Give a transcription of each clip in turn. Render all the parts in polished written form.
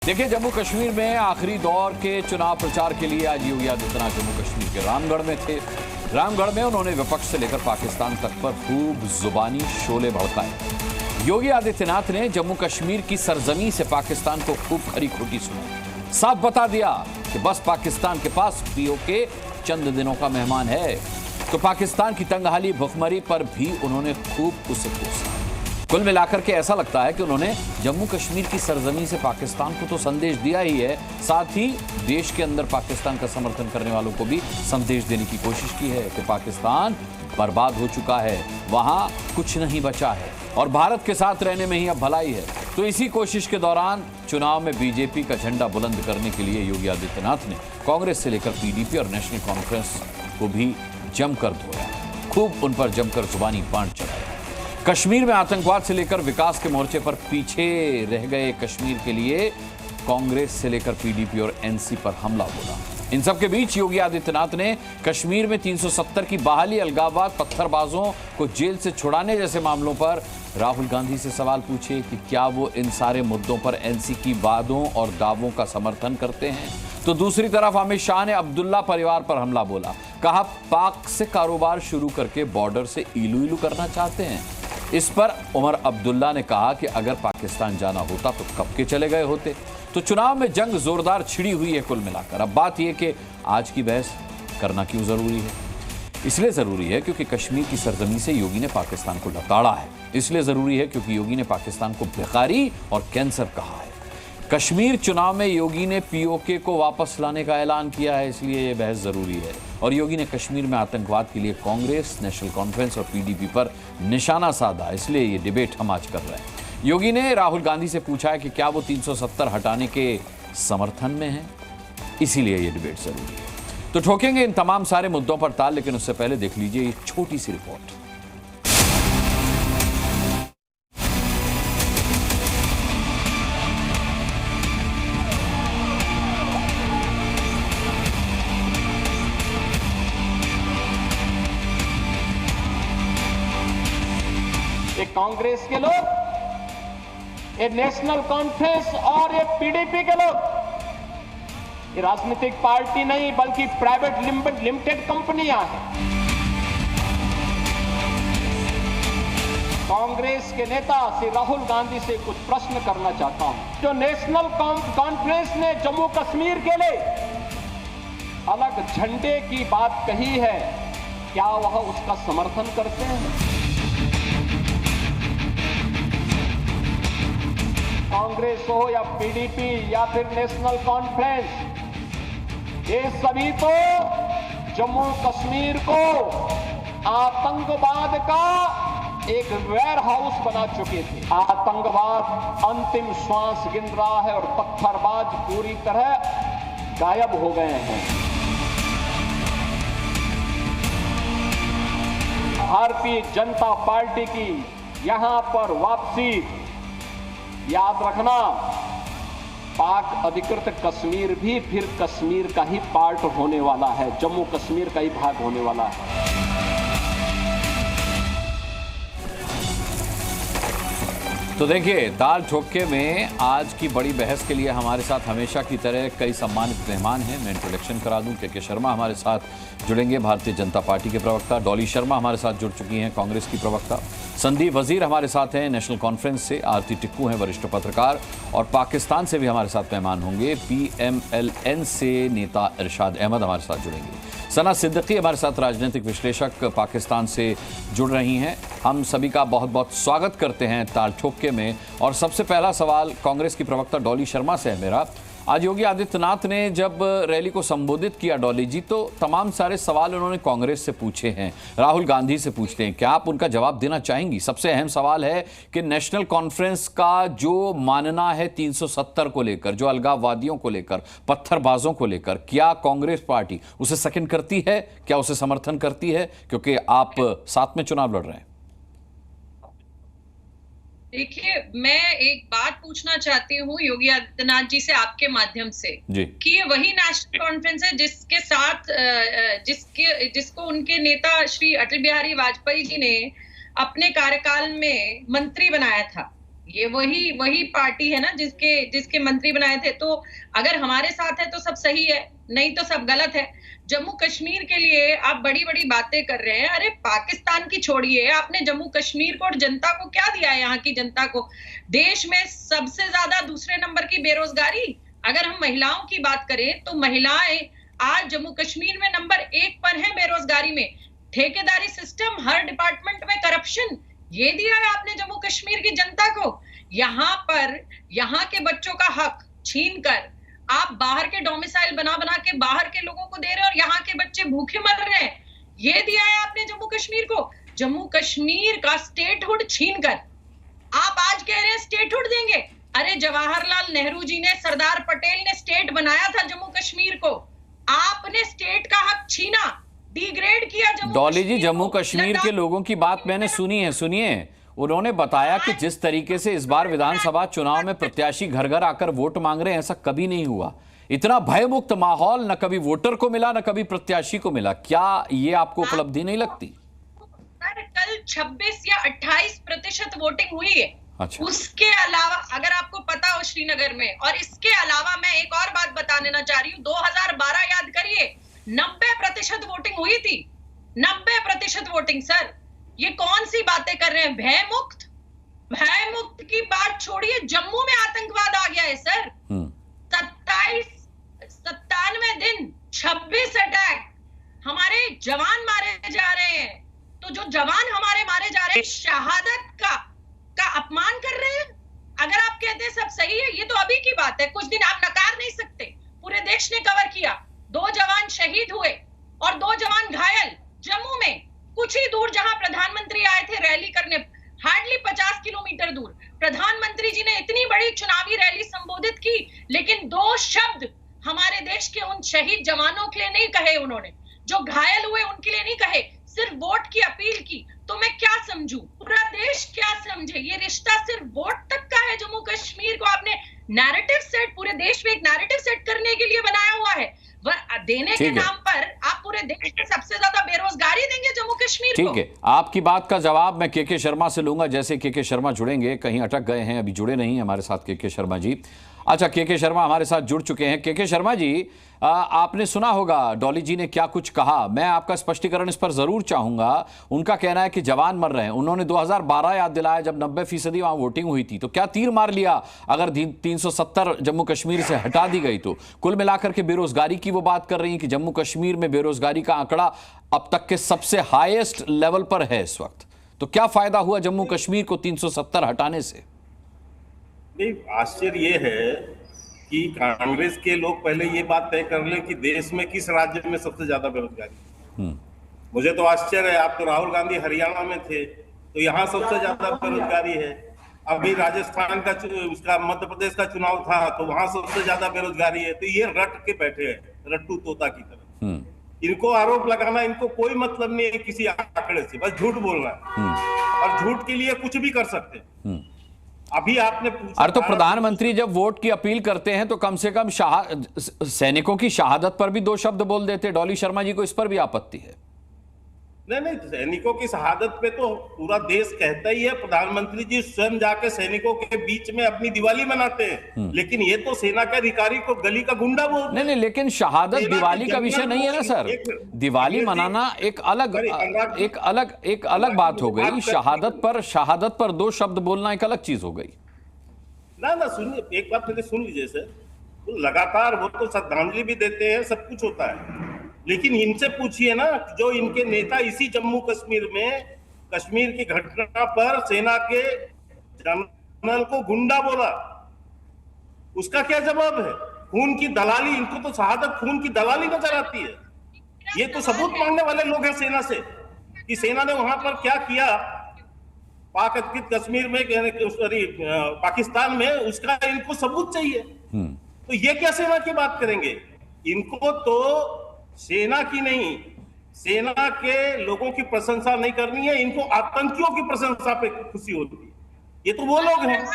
देखिए, जम्मू कश्मीर में आखिरी दौर के चुनाव प्रचार के लिए आज योगी आदित्यनाथ जम्मू कश्मीर के रामगढ़ में थे। रामगढ़ में उन्होंने विपक्ष से लेकर पाकिस्तान तक पर खूब जुबानी शोले भड़काए। योगी आदित्यनाथ ने जम्मू कश्मीर की सरजमी से पाकिस्तान को खूब खरी खोटी सुनाई। साफ बता दिया कि बस पाकिस्तान के पास पीओके चंद दिनों का मेहमान है। तो पाकिस्तान की तंगहाली भुखमरी पर भी उन्होंने खूब उसे कोसा। कुल मिलाकर के ऐसा लगता है कि उन्होंने जम्मू कश्मीर की सरजमी से पाकिस्तान को तो संदेश दिया ही है, साथ ही देश के अंदर पाकिस्तान का समर्थन करने वालों को भी संदेश देने की कोशिश की है कि पाकिस्तान बर्बाद हो चुका है, वहां कुछ नहीं बचा है और भारत के साथ रहने में ही अब भलाई है। तो इसी कोशिश के दौरान चुनाव में बीजेपी का झंडा बुलंद करने के लिए योगी आदित्यनाथ ने कांग्रेस से लेकर पीडीपी और नेशनल कॉन्फ्रेंस को भी जमकर धोया, खूब उन पर जमकर जुबानी बांट चलाया। कश्मीर में आतंकवाद से लेकर विकास के मोर्चे पर पीछे रह गए कश्मीर के लिए कांग्रेस से लेकर पीडीपी और एनसी पर हमला बोला। इन सब के बीच योगी आदित्यनाथ ने कश्मीर में 370 की बहाली, अलगाववाद, पत्थरबाजों को जेल से छुड़ाने जैसे मामलों पर राहुल गांधी से सवाल पूछे कि क्या वो इन सारे मुद्दों पर एनसी की वादों और दावों का समर्थन करते हैं। तो दूसरी तरफ अमित शाह ने अब्दुल्ला परिवार पर हमला बोला। कहा, पाक से कारोबार शुरू करके बॉर्डर से इलू इलू करना चाहते हैं। इस पर उमर अब्दुल्ला ने कहा कि अगर पाकिस्तान जाना होता तो कब के चले गए होते। तो चुनाव में जंग जोरदार छिड़ी हुई है कुल मिलाकर। अब बात यह कि आज की बहस करना क्यों जरूरी है। इसलिए जरूरी है क्योंकि कश्मीर की सरजमी से योगी ने पाकिस्तान को लताड़ा है। इसलिए जरूरी है क्योंकि योगी ने पाकिस्तान को भिखारी और कैंसर कहा है। कश्मीर चुनाव में योगी ने पीओके को वापस लाने का ऐलान किया है, इसलिए यह बहस जरूरी है। और योगी ने कश्मीर में आतंकवाद के लिए कांग्रेस, नेशनल कॉन्फ्रेंस और पीडीपी पर निशाना साधा, इसलिए ये डिबेट हम आज कर रहे हैं। योगी ने राहुल गांधी से पूछा है कि क्या वो 370 हटाने के समर्थन में है, इसीलिए ये डिबेट जरूरी है। तो ठोकेंगे इन तमाम सारे मुद्दों पर ताल, लेकिन उससे पहले देख लीजिए एक छोटी सी रिपोर्ट। ये कांग्रेस के लोग, ये नेशनल कॉन्फ्रेंस और ये पीडीपी के लोग, ये राजनीतिक पार्टी नहीं बल्कि प्राइवेट लिमिटेड कंपनियां हैं। कांग्रेस के नेता श्री राहुल गांधी से कुछ प्रश्न करना चाहता हूं। जो नेशनल कॉन्फ्रेंस ने जम्मू कश्मीर के लिए अलग झंडे की बात कही है, क्या वह उसका समर्थन करते हैं? कांग्रेस हो या पीडीपी या फिर नेशनल कॉन्फ्रेंस, ये सभी तो जम्मू कश्मीर को आतंकवाद का एक वेयर हाउस बना चुके थे। आतंकवाद अंतिम श्वास गिन रहा है और पत्थरबाज पूरी तरह गायब हो गए हैं। भारतीय जनता पार्टी की यहां पर वापसी, याद रखना, पाक अधिकृत कश्मीर भी फिर कश्मीर का ही पार्ट होने वाला है, जम्मू कश्मीर का ही भाग होने वाला है। तो देखिए, दाल ठोके में आज की बड़ी बहस के लिए हमारे साथ हमेशा की तरह कई सम्मानित मेहमान हैं। मैं इंट्रोडक्शन करा दूं। के शर्मा हमारे साथ जुड़ेंगे, भारतीय जनता पार्टी के प्रवक्ता। डॉली शर्मा हमारे साथ जुड़ चुकी हैं, कांग्रेस की प्रवक्ता। संदीप वजीर हमारे साथ हैं, नेशनल कॉन्फ्रेंस से। आरती टिक्कू हैं, वरिष्ठ पत्रकार। और पाकिस्तान से भी हमारे साथ मेहमान होंगे, पीएमएलएन से नेता इरशाद अहमद हमारे साथ जुड़ेंगे। सना सिद्दीकी हमारे साथ राजनीतिक विश्लेषक पाकिस्तान से जुड़ रही हैं। हम सभी का बहुत बहुत स्वागत करते हैं ताल ठोके में। और सबसे पहला सवाल कांग्रेस की प्रवक्ता डॉली शर्मा से है मेरा। आज योगी आदित्यनाथ ने जब रैली को संबोधित किया, डॉली जी, तो तमाम सारे सवाल उन्होंने कांग्रेस से पूछे हैं, राहुल गांधी से पूछते हैं। क्या आप उनका जवाब देना चाहेंगी? सबसे अहम सवाल है कि नेशनल कॉन्फ्रेंस का जो मानना है 370 को लेकर, जो अलगाववादियों को लेकर, पत्थरबाजों को लेकर, क्या कांग्रेस पार्टी उसे सेकंड करती है? क्या उसे समर्थन करती है? क्योंकि आप साथ में चुनाव लड़ रहे हैं। देखिए, मैं एक बात पूछना चाहती हूँ योगी आदित्यनाथ जी से आपके माध्यम से कि ये वही नेशनल कॉन्फ्रेंस है जिसके साथ जिसको उनके नेता श्री अटल बिहारी वाजपेयी जी ने अपने कार्यकाल में मंत्री बनाया था। ये वही पार्टी है ना जिसके मंत्री बनाए थे। तो अगर हमारे साथ है तो सब सही है, नहीं तो सब गलत है। जम्मू कश्मीर के लिए आप बड़ी बड़ी बातें कर रहे हैं। अरे पाकिस्तान की छोड़िए, आपने जम्मू कश्मीर को और जनता को क्या दिया है? यहाँ की जनता को देश में सबसे ज्यादा दूसरे नंबर की बेरोजगारी। अगर हम महिलाओं की बात करें तो महिलाएं आज जम्मू कश्मीर में नंबर 1 पर है बेरोजगारी में। ठेकेदारी सिस्टम, हर डिपार्टमेंट में करप्शन, ये दिया है आपने जम्मू कश्मीर की जनता को। यहाँ पर यहाँ के बच्चों का हक छीन कर आप बाहर के डोमिसाइल बना बना के बाहर के लोगों को दे रहे हैं और यहाँ के बच्चे भूखे मर रहे हैं। ये दिया है आपने जम्मू कश्मीर को। जम्मू कश्मीर का स्टेटहुड छीन कर आप आज कह रहे हैं स्टेटहुड देंगे। अरे जवाहरलाल नेहरू जी ने, सरदार पटेल ने स्टेट बनाया था जम्मू कश्मीर को। आपने स्टेट का हक छीना, डिग्रेड किया जम्मू। डॉली जी, जम्मू कश्मीर के लोगों की बात मैंने सुनी है, सुनिए। उन्होंने बताया कि जिस तरीके से इस बार विधानसभा चुनाव में प्रत्याशी घर घर आकर वोट मांग रहे हैं, ऐसा कभी नहीं हुआ। इतना भयमुक्त माहौल न कभी वोटर को मिला न कभी प्रत्याशी को मिला। क्या ये आपको उपलब्धि नहीं लगती? सर, कल 26 या 28% वोटिंग हुई है। अच्छा। उसके अलावा अगर आपको पता हो श्रीनगर में, और इसके अलावा मैं एक और बात बता देना चाह रही हूँ, 2012 याद करिए, 90% वोटिंग हुई थी। 90% वोटिंग। सर, ये कौन सी बातें कर रहे हैं? भयमुक्त, भयमुक्त की बात छोड़िए, जम्मू में आतंकवाद आ गया है सर। 97 दिन 26 अटैक, हमारे जवान मारे जा रहे हैं। तो जो जवान हमारे मारे जा रहे हैं, शहादत का अपमान कर रहे हैं। अगर आप कहते हैं सब सही है, ये तो अभी की बात है, कुछ दिन आप नकार नहीं सकते। पूरे देश ने कवर किया, 2 जवान शहीद हुए और 2 जवान घायल जम्मू में। कुछ ही दूर जहां प्रधानमंत्री आए थे रैली करने, हार्डली 50 किलोमीटर दूर, प्रधानमंत्री जी ने इतनी बड़ी चुनावी रैली संबोधित की, लेकिन 2 शब्द हमारे देश के उन शहीद जवानों के लिए नहीं कहे उन्होंने, जो घायल हुए उनके लिए नहीं कहे, सिर्फ वोट की अपील की। तो मैं क्या समझूं, पूरा देश क्या समझे? ये रिश्ता सिर्फ वोट तक का है। जम्मू कश्मीर को आपने नैरेटिव सेट, पूरे देश में एक नैरेटिव सेट करने के लिए बनाया हुआ है। देने के नाम पर आप पूरे देश में सबसे ज्यादा बेरोजगारी देंगे जम्मू कश्मीर को। ठीक है, आपकी बात का जवाब मैं के शर्मा से लूंगा। जैसे के शर्मा जुड़ेंगे, कहीं अटक गए हैं, अभी जुड़े नहीं हमारे साथ के शर्मा जी। अच्छा, के शर्मा हमारे साथ जुड़ चुके हैं। के शर्मा जी, आपने सुना होगा डॉली जी ने क्या कुछ कहा। मैं आपका स्पष्टीकरण इस पर जरूर चाहूंगा। उनका कहना है कि जवान मर रहे हैं। उन्होंने 2012 याद दिलाया, जब 90% वहां वोटिंग हुई थी। तो क्या तीर मार लिया अगर 370 जम्मू कश्मीर से हटा दी गई तो? कुल मिलाकर के बेरोजगारी की वो बात कर रही है कि जम्मू कश्मीर में बेरोजगारी का आंकड़ा अब तक के सबसे हाईएस्ट लेवल पर है इस वक्त। तो क्या फायदा हुआ जम्मू कश्मीर को 370 हटाने से? नहीं, आश्चर्य ये है कि कांग्रेस के लोग पहले ये बात तय कर ले कि देश में किस राज्य में सबसे ज्यादा बेरोजगारी। मुझे तो आश्चर्य है, आप तो राहुल गांधी हरियाणा में थे, तो यहाँ सबसे ज्यादा बेरोजगारी है। अभी राजस्थान का उसका मध्य प्रदेश का चुनाव था, तो वहां सबसे ज्यादा बेरोजगारी है। तो ये रट के बैठे हैं, रट्टू तोता की तरह। इनको आरोप लगाना, इनको कोई मतलब नहीं है किसी आंकड़े से, बस झूठ बोलना है और झूठ के लिए कुछ भी कर सकते हैं। अभी आपने पूछा, अरे तो प्रधानमंत्री जब वोट की अपील करते हैं तो कम से कम सैनिकों की शहादत पर भी 2 शब्द बोल देते। डॉली शर्मा जी को इस पर भी आपत्ति है? नहीं, सैनिकों की शहादत पे तो पूरा देश कहता ही है। प्रधानमंत्री जी स्वयं जाके सैनिकों के बीच में अपनी दिवाली मनाते हैं, लेकिन ये तो सेना के अधिकारी को गली का गुंडा बोलते हैं। नहीं, लेकिन शहादत दिवाली का विषय नहीं है ना सर। दिवाली मनाना एक अलग बात हो गई। शहादत पर 2 शब्द बोलना एक अलग चीज हो गई ना। सुनिए, एक बात मुझे सुन लीजिए सर। तो लगातार वो तो श्रद्धांजलि भी देते हैं, सब कुछ होता है, लेकिन इनसे पूछिए ना, जो इनके नेता इसी जम्मू कश्मीर में कश्मीर की घटना पर सेना के जनरल को गुंडा बोला, उसका क्या जवाब है? खून की दलाली, इनको तो शहादत खून की दलाली नजर आती है। ये तो सबूत मांगने वाले लोग हैं सेना से कि सेना ने वहां पर क्या किया पाक अधिकृत कश्मीर में, पाकिस्तान में, उसका इनको सबूत चाहिए। तो ये क्या सेना की बात करेंगे? इनको तो सेना की नहीं, सेना के लोगों की प्रशंसा नहीं करनी है, इनको आतंकियों की प्रशंसा पे खुशी होती है। ये तो वो लोग हैं।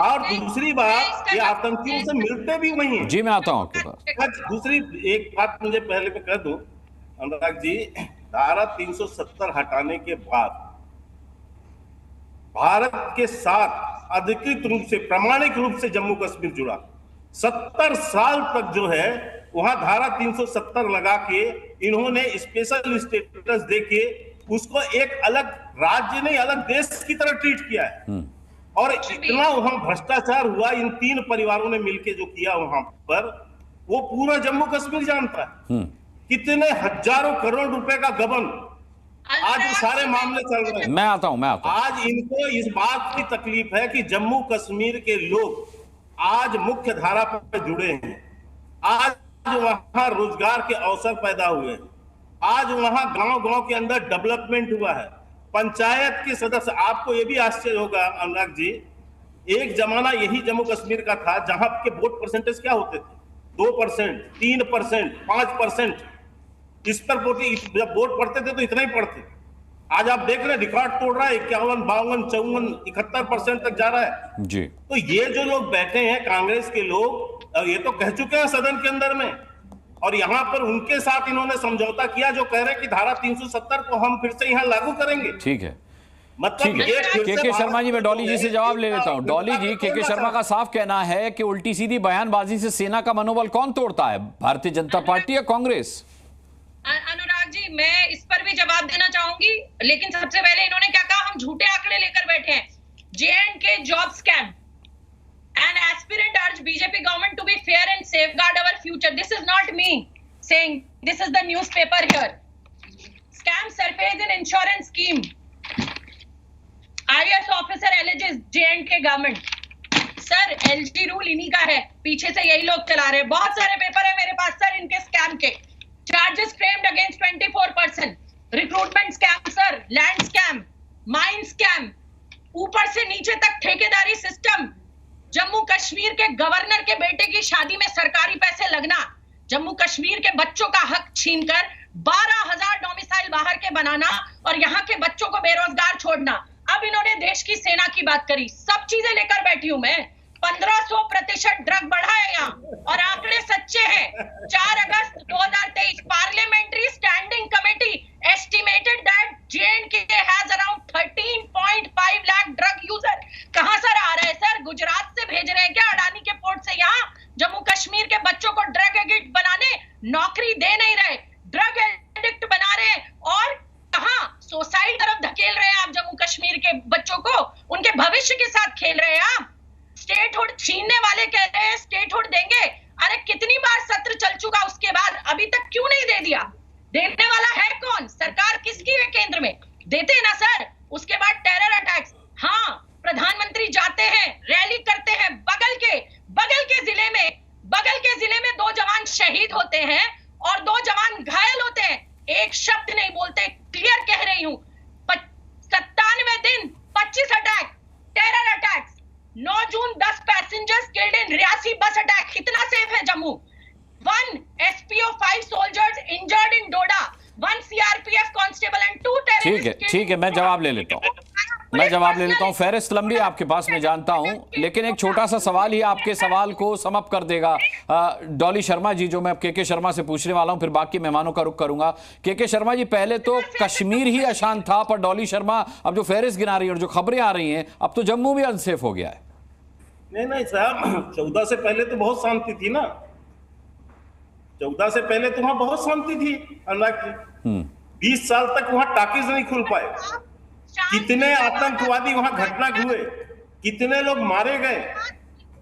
और दूसरी बात, ये आतंकियों से मिलते भी वही हैं। जी, मैं आता हूं आपके पास। दूसरी एक बात मुझे पहले मैं कह दूं, अनुराग जी, धारा 370 हटाने के बाद भारत के साथ अधिकृत रूप से, प्रामाणिक रूप से जम्मू कश्मीर जुड़ा। 70 साल तक जो है वहां धारा 370 लगा के इन्होंने स्पेशल स्टेटस देके उसको एक अलग राज्य नहीं, अलग देश की तरह ट्रीट किया है। और इतना वहां भ्रष्टाचार हुआ इन 3 परिवारों ने मिलकर जो किया वहां पर, वो पूरा जम्मू कश्मीर जानता है। कितने हजारों करोड़ रुपए का गबन, आज वो सारे मामले चल रहे हैं। मैं आता हूं। आज इनको इस बात की तकलीफ है कि जम्मू कश्मीर के लोग आज मुख्य धारा पर जुड़े हैं, आज वहां रोजगार के अवसर पैदा हुए हैं, आज वहां गांव-गांव के अंदर डेवलपमेंट हुआ है, पंचायत के सदस्य। आपको यह भी आश्चर्य होगा अनुराग जी, एक जमाना यही जम्मू कश्मीर का था जहां के वोट परसेंटेज क्या होते थे, 2%, 3%, 5%। इस पर जब वोट पड़ते थे तो इतना ही पड़ते। आज आप देख रहे हैं रिकॉर्ड तोड़ रहा है, 51, 52, 54, 71% तक जा रहा है जी। तो ये जो लोग बैठे हैं कांग्रेस के लोग, ये तो कह चुके हैं सदन के अंदर में, और यहां पर उनके साथ इन्होंने समझौता किया जो कह रहे हैं कि धारा 370 को हम फिर से यहां लागू करेंगे। ठीक है, मतलब के शर्मा जी, मैं डॉली जी से जवाब ले लेता हूं। डॉली जी, के शर्मा का साफ कहना है कि उल्टी सीधी बयानबाजी से सेना का मनोबल कौन तोड़ता है, भारतीय जनता पार्टी या कांग्रेस? अनुराग जी, मैं इस पर भी जवाब देना चाहूंगी, लेकिन सबसे पहले इन्होंने क्या कहा, हम झूठे आंकड़े लेकर बैठे हैं। J&K job scam, an aspirant urged BJP government to be fair and safeguard our future. This is not me saying, this is the newspaper here. Scam surface in insurance scheme. IAS officer alleges J&K government. Sir, LG rule इन्हीं का है, पीछे से यही लोग चला रहे हैं। बहुत सारे पेपर है मेरे पास सर इनके स्कैम के। Charges framed against 24%. Recruitment scam sir, land scam, mine scam, ऊपर से नीचे तक ठेकेदारी सिस्टम, जम्मू कश्मीर के गवर्नर के बेटे की शादी में सरकारी पैसे लगना, जम्मू कश्मीर के बच्चों का हक छीनकर 12,000 डोमिसाइल बाहर के बनाना और यहाँ के बच्चों को बेरोजगार छोड़ना। अब इन्होंने देश की सेना की बात करी, सब चीजें लेकर बैठी हूं मैं। 1500% ड्रग बढ़ा है यहाँ और आंकड़े सच्चे हैं। 4 अगस्त 2023 parliamentary standing committee estimated that J&K has around 13.5 lakh drug user. कहां सर आ रहे हैं सर, गुजरात से भेज रहे हैं क्या अडानी के पोर्ट से यहाँ जम्मू कश्मीर के बच्चों को ड्रग एडिक्ट बनाने? नौकरी दे नहीं रहे, ड्रग एडिक्ट बना रहे हैं और कहां सोसाइटी तरफ धकेल रहे हैं आप जम्मू कश्मीर के बच्चों को, उनके भविष्य के साथ खेल रहे हैं आप। स्टेटहुड छीनने वाले कह रहे हैं स्टेटहुड देंगे। अरे कितनी बार सत्र चल चुका, उसके बाद अभी तक क्यों नहीं दे दिया? देने वाला है कौन? सरकार किसकी है केंद्र में? देते ना सर। उसके बाद टेरर अटैक्स, हाँ प्रधानमंत्री जाते हैं, रैली करते हैं, बगल के जिले में 2 जवान शहीद होते हैं और 2 जवान घायल होते हैं, एक शब्द नहीं बोलते। क्लियर कह रही हूं, 97 दिन 25 attack, terror attacks, 9 June 10 passengers killed in Reasi बस अटैक। कितना सेफ है Jammu? 1 SPO, 5 soldiers injured in Doda, 1 CRPF constable and 2 terrorist. ठीक है, मैं जवाब ले लेता हूं। फेरिस्त लंबी आपके पास मैं जानता हूं, लेकिन एक छोटा सा सवाल ही आपके सवाल को समअप कर देगा। डॉली शर्मा जी, जो मैं अब के शर्मा से पूछने वाला हूं, फिर बाकी मेहमानों का रुख करूंगा। के शर्मा जी, पहले तो कश्मीर ही अशांत था, पर डॉली शर्मा अब जो फेरिस्त गिना रही है और जो खबरें आ रही हैं, अब तो जम्मू भी अनसेफ हो गया है। नहीं साहब, 14 से पहले तो बहुत शांति थी ना, 14 से पहले तो वहां बहुत शांति थी अनुराग जी। 20 साल तक वहां टाकीज नहीं खुल पाए, कितने आतंकवादी वहां घटना हुए, कितने लोग मारे गए,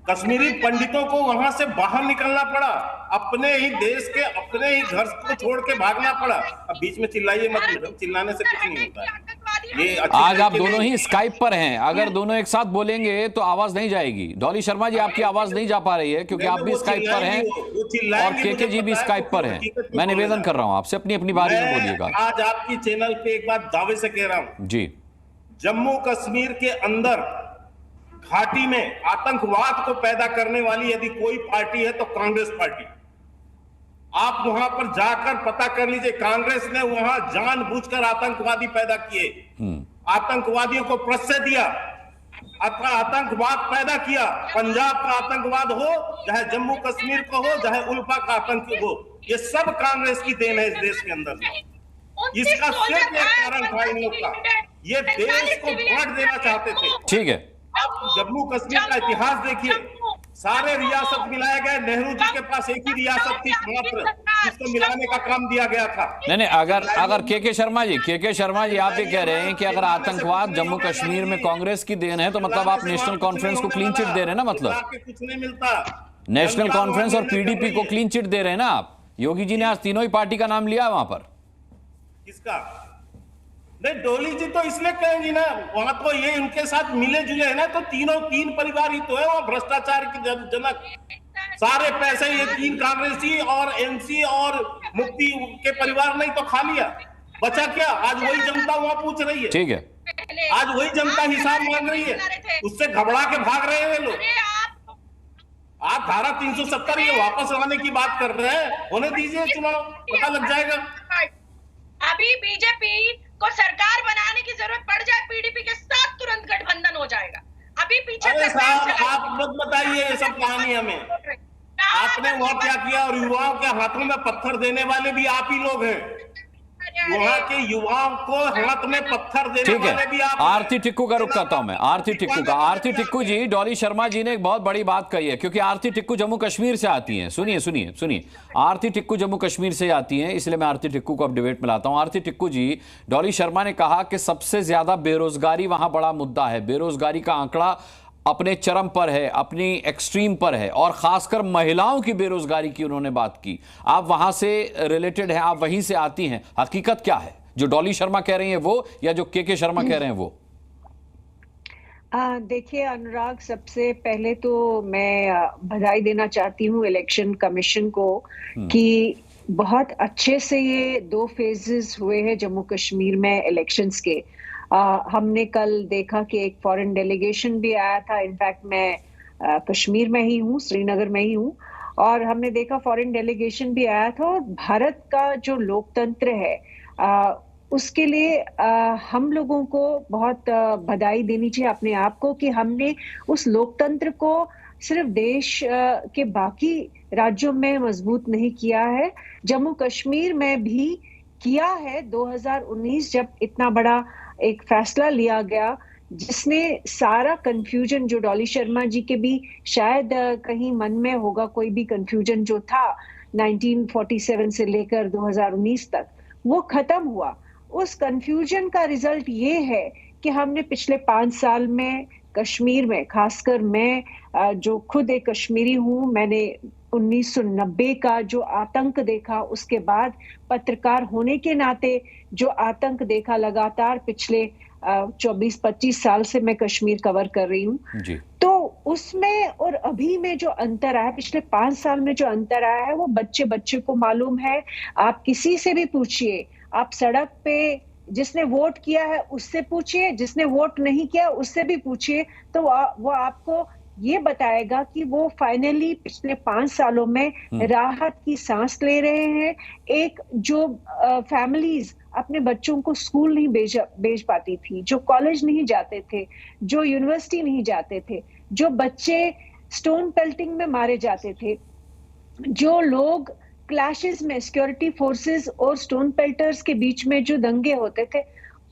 कश्मीरी पंडितों को वहां से बाहर निकलना पड़ा, अपने ही देश के अपने ही घर को छोड़ के भागना पड़ा। अब बीच में चिल्लाइए मत, चिल्लाने से कुछ नहीं होता है। ये आज आप दोनों ही स्काइप पर हैं, अगर दोनों एक साथ बोलेंगे तो आवाज नहीं जाएगी। डॉली शर्मा जी, आपकी आवाज नहीं जा पा रही है क्योंकि आप भी स्काइप पर हैं और के जी भी स्काइप पर हैं। मैं निवेदन कर रहा हूं आपसे, अपनी बारी में बोलिएगा। आज आपकी चैनल पे एक बात दावे से कह रहा हूं जी, जम्मू कश्मीर के अंदर घाटी में आतंकवाद को पैदा करने वाली यदि कोई पार्टी है तो कांग्रेस पार्टी। आप वहां पर जाकर पता कर लीजिए, कांग्रेस ने वहां जानबूझकर आतंकवादी पैदा किए, आतंकवादियों को प्रश्रय दिया, आतंकवाद पैदा किया। पंजाब का आतंकवाद हो, चाहे जम्मू कश्मीर को हो, चाहे उल्फा का आतंक हो, ये सब कांग्रेस की देन है इस देश के अंदर। इसका सिर्फ एक कारण था इन लोग का, ये देश को बांट देना चाहते थे। ठीक है, आप जम्मू कश्मीर का इतिहास देखिए, सारे रियासत मिलाए गए, नेहरू जी के पास एक ही रियासत थी मात्र, जिसको मिलाने का काम दिया गया था। नहीं, अगर के शर्मा जी आप ये कह रहे हैं कि अगर आतंकवाद जम्मू कश्मीर में कांग्रेस की देन है, तो मतलब आप नेशनल कॉन्फ्रेंस को क्लीन चिट दे रहे हैं ना? मतलब कुछ नहीं मिलता, नेशनल कॉन्फ्रेंस और पीडीपी को क्लीन चिट दे रहे हैं ना आप? योगी जी ने आज तीनों ही पार्टी का नाम लिया वहां पर। किसका? नहीं, डोली जी तो इसलिए कहेंगी ना, वहां तो ये इनके साथ मिले जुले है ना, तो तीन परिवार ही तो है वहां भ्रष्टाचार की जनक। सारे पैसे ये तीन कांग्रेसी और एनसी और मुक्ति के परिवार नहीं तो खा लिया, बचा क्या? आज वही जनता वहां पूछ रही है। ठीक है, आज वही जनता हिसाब मांग रही है, उससे घबरा के भाग रहे हैं लोग। आप धारा 370 ये वापस लाने की बात कर रहे हैं, होने दीजिए चुनाव, पता लग जाएगा। अभी बीजेपी को सरकार बनाने की जरूरत पड़ जाए, पीडीपी के साथ तुरंत गठबंधन हो जाएगा। अभी पीछे अरे साहब, आप मत बताइए ये सब कहानी हमें। आपने वहां क्या किया, और युवाओं के हाथों में पत्थर देने वाले भी आप ही लोग हैं। वहां के युवाओं को हाथ में पत्थर देने वाले भी आप। आरती टिक्कू का रुख करता हूं मैं, आरती टिक्कू जी, डॉली शर्मा जी ने एक बहुत बड़ी बात कही है, क्योंकि आरती टिक्कू जम्मू कश्मीर से आती हैं। सुनिए, आरती टिक्कू जम्मू कश्मीर से आती हैं, इसलिए मैं आरती टिक्कू को अब डिबेट में लाता हूं। आरती टिक्कू जी, डॉली शर्मा ने कहा कि सबसे ज्यादा बेरोजगारी वहां बड़ा मुद्दा है, बेरोजगारी का आंकड़ा अपने चरम पर है, अपनी एक्सट्रीम पर है, और खासकर महिलाओं की बेरोजगारी की उन्होंने बात की। आप वहां से रिलेटेड हैं, आप वहीं से आती हैं, हकीकत क्या है? जो डॉली शर्मा कह रही हैं वो, या जो के शर्मा कह रहे हैं वो? देखिए अनुराग, सबसे पहले तो मैं बधाई देना चाहती हूँ इलेक्शन कमीशन को कि बहुत अच्छे से ये 2 फेजेस हुए हैं जम्मू कश्मीर में इलेक्शंस के। हमने कल देखा कि एक फॉरेन डेलीगेशन भी आया था। इनफैक्ट मैं कश्मीर में ही हूँ, श्रीनगर में ही हूँ, और हमने देखा फॉरेन डेलीगेशन भी आया था। और भारत का जो लोकतंत्र है उसके लिए हम लोगों को बहुत बधाई देनी चाहिए अपने आप को कि हमने उस लोकतंत्र को सिर्फ देश के बाकी राज्यों में मजबूत नहीं किया है, जम्मू कश्मीर में भी किया है। 2019 जब इतना बड़ा एक फैसला लिया गया जिसने सारा कंफ्यूजन, जो डॉली शर्मा जी के भी शायद कहीं मन में होगा कोई भी कंफ्यूजन जो था 1947 से लेकर 2019 तक, वो खत्म हुआ। उस कंफ्यूजन का रिजल्ट ये है कि हमने पिछले 5 साल में कश्मीर में, खासकर मैं जो खुद एक कश्मीरी हूँ, मैंने 1990 का जो आतंक देखा, उसके बाद पत्रकार होने के नाते जो आतंक देखा लगातार पिछले 24-25 साल से मैं कश्मीर कवर कर रही हूँ, तो उसमें और अभी में जो अंतर आया, पिछले 5 साल में जो अंतर आया है, वो बच्चे को मालूम है। आप किसी से भी पूछिए, आप सड़क पे जिसने वोट किया है उससे पूछिए, जिसने वोट नहीं किया उससे भी पूछिए, तो वो आपको ये बताएगा कि वो फाइनली पिछले 5 सालों में राहत की सांस ले रहे हैं। एक जो फैमिलीज अपने बच्चों को स्कूल नहीं भेज पाती थी, जो कॉलेज नहीं जाते थे, जो यूनिवर्सिटी नहीं जाते थे, जो बच्चे स्टोन पेल्टिंग में मारे जाते थे, जो लोग क्लैशेस में सिक्योरिटी फोर्सेस और स्टोन पेल्टर्स के बीच में जो दंगे होते थे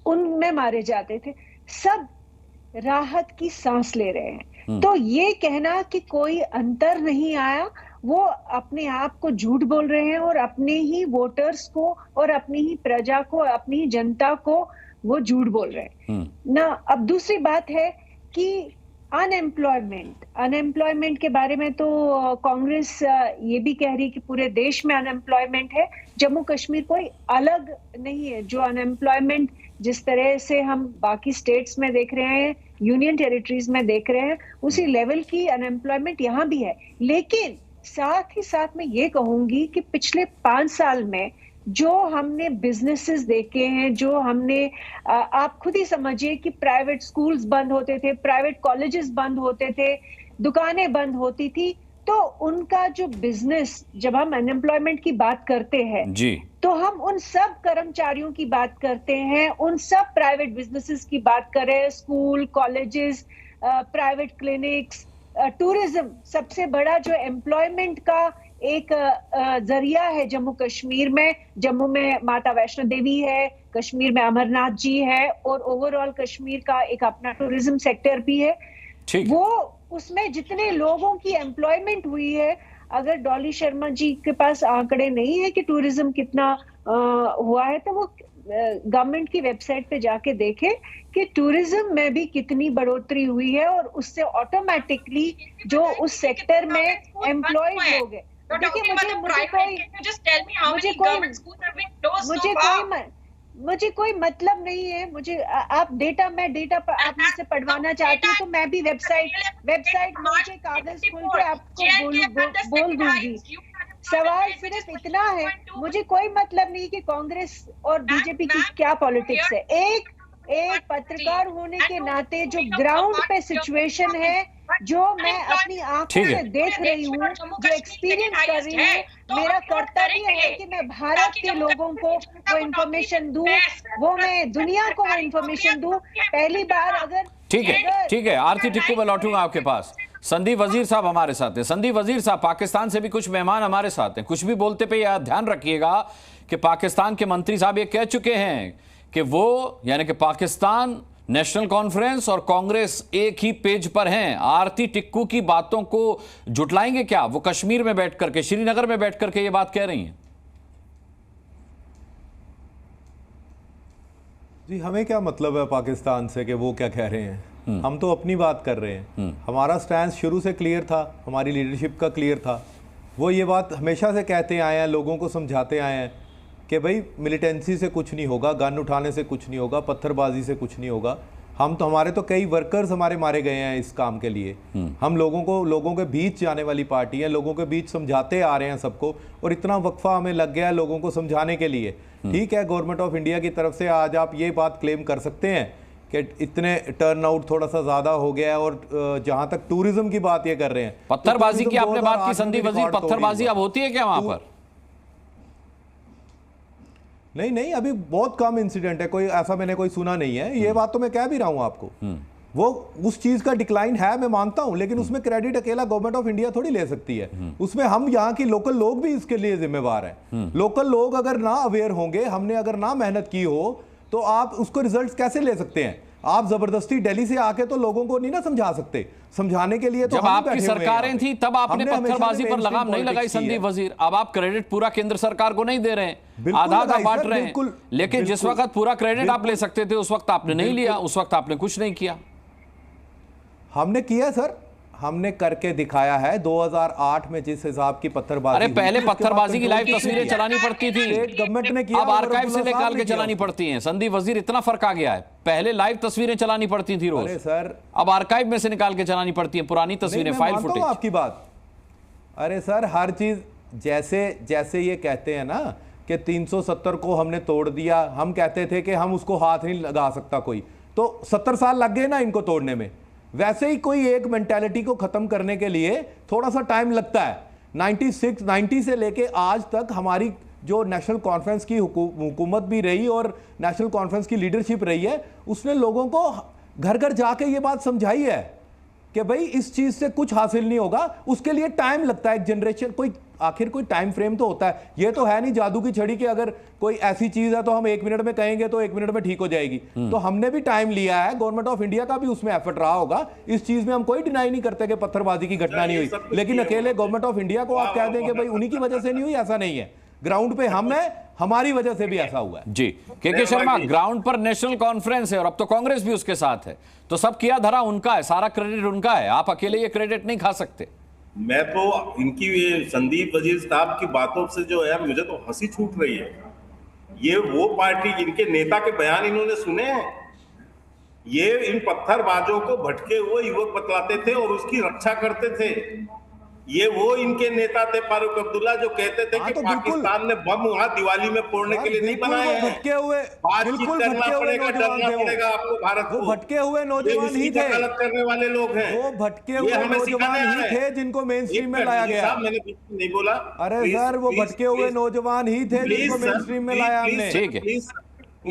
उनमें मारे जाते थे, सब राहत की सांस ले रहे हैं। तो ये कहना कि कोई अंतर नहीं आया, वो अपने आप को झूठ बोल रहे हैं और अपने ही वोटर्स को और अपनी ही प्रजा को, अपनी ही जनता को वो झूठ बोल रहे हैं ना। अब दूसरी बात है कि अनएम्प्लॉयमेंट के बारे में तो कांग्रेस ये भी कह रही कि पूरे देश में अनएम्प्लॉयमेंट है, जम्मू कश्मीर कोई अलग नहीं है। जो अनएम्प्लॉयमेंट जिस तरह से हम बाकी स्टेट्स में देख रहे हैं, यूनियन टेरिटरीज में देख रहे हैं, उसी लेवल की अनएम्प्लॉयमेंट यहाँ भी है। लेकिन साथ ही साथ मैं ये कहूंगी कि पिछले 5 साल में जो हमने बिजनेसेस देखे हैं, जो हमने आप खुद ही समझिए कि प्राइवेट स्कूल्स बंद होते थे, प्राइवेट कॉलेजेस बंद होते थे, दुकानें बंद होती थी, तो उनका जो बिजनेस, जब हम अनएम्प्लॉयमेंट की बात करते हैं जी, तो हम उन सब कर्मचारियों की बात करते हैं, उन सब प्राइवेट बिजनेसेस की बात करें, school, colleges, private clinics, tourism. सबसे बड़ा जो एम्प्लॉयमेंट का एक जरिया है जम्मू कश्मीर में, जम्मू में माता वैष्णो देवी है, कश्मीर में अमरनाथ जी है, और ओवरऑल कश्मीर का एक अपना टूरिज्म सेक्टर भी है। ठीक है। वो उसमें जितने लोगों की एम्प्लॉयमेंट हुई है, अगर डॉली शर्मा जी के पास आंकड़े नहीं है कि टूरिज्म कितना हुआ है, तो वो गवर्नमेंट की वेबसाइट पे जाके देखे कि टूरिज्म में भी कितनी बढ़ोतरी हुई है, और उससे ऑटोमेटिकली जो उस सेक्टर में एम्प्लॉयड लोग हैं। देखिए, मुझे कोई मतलब नहीं है। मुझे आप मैं डेटा पर आप मुझसे पढ़वाना चाहती हूँ तो मैं भी वेबसाइट मुझे कागज खोल के आपको बोल दूंगी। सवाल सिर्फ इतना है, मुझे कोई मतलब नहीं कि कांग्रेस और बीजेपी की क्या पॉलिटिक्स है। एक पत्रकार होने के नाते जो ग्राउंड पे सिचुएशन है, जो मैं अपनी आंखों से देख रही हूँ, जो एक्सपीरियंस कर रही हूँ, मेरा कर्तव्य है कि मैं भारत के लोगों को वो इंफॉर्मेशन दूं, वो मैं दुनिया को वो इंफॉर्मेशन दूं। पहली बार अगर ठीक है आरती टिक्कू, मैं लौटूंगा आपके पास। संदीप वजीर साहब हमारे साथ हैं। संदीप वजीर साहब, पाकिस्तान से भी कुछ मेहमान हमारे साथ हैं। कुछ भी बोलते पे यह ध्यान रखिएगा कि पाकिस्तान के मंत्री साहब ये कह चुके हैं कि वो, यानी कि पाकिस्तान, नेशनल कॉन्फ्रेंस और कांग्रेस एक ही पेज पर हैं। आरती टिक्कू की बातों को जुटलाएंगे क्या? वो कश्मीर में बैठ करके, श्रीनगर में बैठ करके ये बात कह रही हैं। जी, हमें क्या मतलब है पाकिस्तान से कि वो क्या कह रहे हैं? हम तो अपनी बात कर रहे हैं। हमारा स्टैंड शुरू से क्लियर था, हमारी लीडरशिप का क्लियर था। वो ये बात हमेशा से कहते आए हैं, लोगों को समझाते आए हैं कि भाई मिलिटेंसी से कुछ नहीं होगा, गन उठाने से कुछ नहीं होगा, पत्थरबाजी से कुछ नहीं होगा। हमारे तो कई वर्कर्स हमारे मारे गए हैं इस काम के लिए। हम लोगों के बीच जाने वाली पार्टी है, लोगों के बीच समझाते आ रहे हैं सबको, और इतना वक्फा हमें लग गया है लोगों को समझाने के लिए। ठीक है, गवर्नमेंट ऑफ इंडिया की तरफ से आज आप ये बात क्लेम कर सकते हैं कि इतने टर्न आउट थोड़ा सा ज्यादा हो गया है, और जहां तक टूरिज्म की बात ये कर रहे हैं, पत्थरबाजी की आपने बात की संदीप वजीर, पत्थरबाजी अब होती है क्या वहां पर? नहीं, अभी बहुत कम इंसिडेंट है, कोई ऐसा मैंने कोई सुना नहीं है। ये बात तो मैं कह भी रहा हूं आपको। वो उस चीज का डिक्लाइन है, मैं मानता हूं, लेकिन उसमें क्रेडिट अकेला गवर्नमेंट ऑफ इंडिया थोड़ी ले सकती है। उसमें हम यहाँ की लोकल लोग भी इसके लिए जिम्मेवार हैं। लोकल लोग अगर ना अवेयर होंगे, हमने अगर ना मेहनत की हो, तो आप उसको रिजल्ट्स कैसे ले सकते हैं? आप जबरदस्ती दिल्ली से आके तो लोगों को नहीं ना समझा सकते। समझाने के लिए तो जब आपकी सरकारें थी तब आपने पत्थरबाजी पर लगाम नहीं लगाई संदीप वजीर। अब आप क्रेडिट पूरा केंद्र सरकार को नहीं दे रहे हैं, आधा आधा बांट रहे हैं। लेकिन जिस वक्त पूरा क्रेडिट आप ले सकते थे, उस वक्त आपने नहीं लिया, उस वक्त आपने कुछ नहीं किया। हमने किया सर, हमने करके दिखाया है। 2008 में जिस हिसाब की पत्थरबाजी, अरे पहले पत्थरबाजी की लाइव तस्वीरें चलानी पड़ती थी, गवर्नमेंट ने किया, अब आर्काइव से निकाल के चलानी पड़ती हैं। संदीप वजीर, इतना फर्क आ गया है। पहले लाइव तस्वीरें चलानी पड़ती थी रोज, सर अब आर्काइव में से निकाल के चलानी पड़ती हैं पुरानी तस्वीरें, फाइल फुटेज। आपकी बात, अरे सर हर चीज जैसे ये कहते हैं ना कि 370 को हमने तोड़ दिया, हम कहते थे कि हम उसको हाथ नहीं लगा सकता कोई, तो 70 साल लग गए ना इनको तोड़ने में। वैसे ही कोई एक मेंटालिटी को खत्म करने के लिए थोड़ा सा टाइम लगता है। 90 से लेके आज तक हमारी जो नेशनल कॉन्फ्रेंस की हुकूमत भी रही और नेशनल कॉन्फ्रेंस की लीडरशिप रही है, उसने लोगों को घर घर जाके ये बात समझाई है कि भाई इस चीज से कुछ हासिल नहीं होगा। उसके लिए टाइम लगता है, एक जनरेशन, आखिर कोई टाइम फ्रेम तो होता है। ये तो है नहीं जादू की छड़ी कि अगर कोई ऐसी चीज है तो हम 1 मिनट में कहेंगे तो 1 मिनट में ठीक हो जाएगी। तो हमने भी टाइम लिया है, गवर्नमेंट ऑफ इंडिया का भी उसमें एफर्ट रहा होगा। इस चीज में हम कोई डिनाई नहीं करते कि पत्थरबाजी की घटना नहीं हुई, लेकिन अकेले गवर्नमेंट ऑफ इंडिया को आप कह देंगे भाई उन्हीं की वजह से नहीं हुई, ऐसा नहीं है। ग्राउंड पे हम है, हमारी वजह से भी ऐसा हुआ है। जी के शर्मा, ग्राउंड पर नेशनल कॉन्फ्रेंस है और अब तो कांग्रेस भी उसके साथ है, तो सब किया धरा उनका है, सारा क्रेडिट उनका है, आप अकेले ये क्रेडिट नहीं खा सकते। मैं तो इनकी संदीप वजीर साहब की बातों से जो है मुझे तो हंसी छूट रही है। ये वो पार्टी जिनके नेता के बयान इन्होंने सुने हैं, ये इन पत्थरबाजों को भटके हुए युवक बतलाते थे और उसकी रक्षा करते थे। ये वो इनके नेता थे फारूक अब्दुल्ला जो कहते थे कि पाकिस्तान ने बम वहां दिवाली में फोड़ने के लिए नहीं बनाए हैं। भटके हुए, बिल्कुल करना पड़ेगा आपको भारत को। भटके हुए नौजवान ही थे, गलत करने वाले लोग हैं। वो भटके हुए नौजवान ही थे जिनको मेन स्ट्रीम में लाया गया। मैंने नहीं बोला, अरे सर वो भटके हुए नौजवान ही थे जिनको मेन स्ट्रीम में लाया हमने। ठीक है,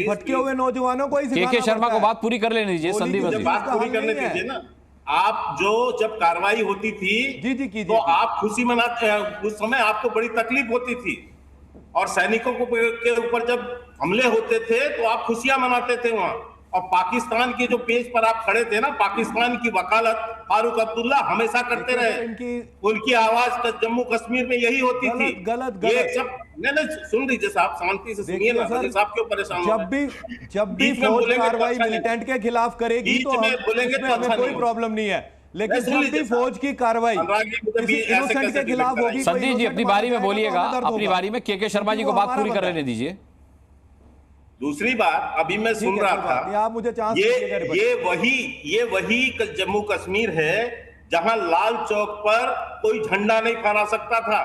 भटके हुए नौजवानों को ही के शर्मा को बात पूरी कर लेने दीजिए। संदीप वजीर, बात पूरी करने दीजिए ना। आप जब कार्रवाई होती थी जी तो आप खुशी मनाते, उस समय आपको बड़ी तकलीफ होती थी, और सैनिकों के ऊपर जब हमले होते थे तो आप खुशियां मनाते थे वहां, और पाकिस्तान के जो पेज पर आप खड़े थे ना, पाकिस्तान की वकालत फारूक अब्दुल्ला हमेशा करते रहे। उनकी आवाज जम्मू कश्मीर में यही होती थी। गलत ये सब नहीं, सुन लीजिए साहब, शांति से सुनिए ना, साहब क्यों परेशान हो रहे हैं? जब भी फौज कार्रवाई मिलिटेंट के खिलाफ करेगी तो हमें कोई प्रॉब्लम नहीं है, लेकिन जब भी फौज की कार्रवाई इनोसेंट के खिलाफ होगी। संदीप जी अपनी बारी में बोलिएगा, अपनी बारी में के शर्मा जी को बात पूरी कर लेने दीजिए। दूसरी बात अभी मैं सुन रहा था, आप मुझे चांस ये वही जम्मू कश्मीर है जहां लाल चौक पर कोई झंडा नहीं फहरा सकता था।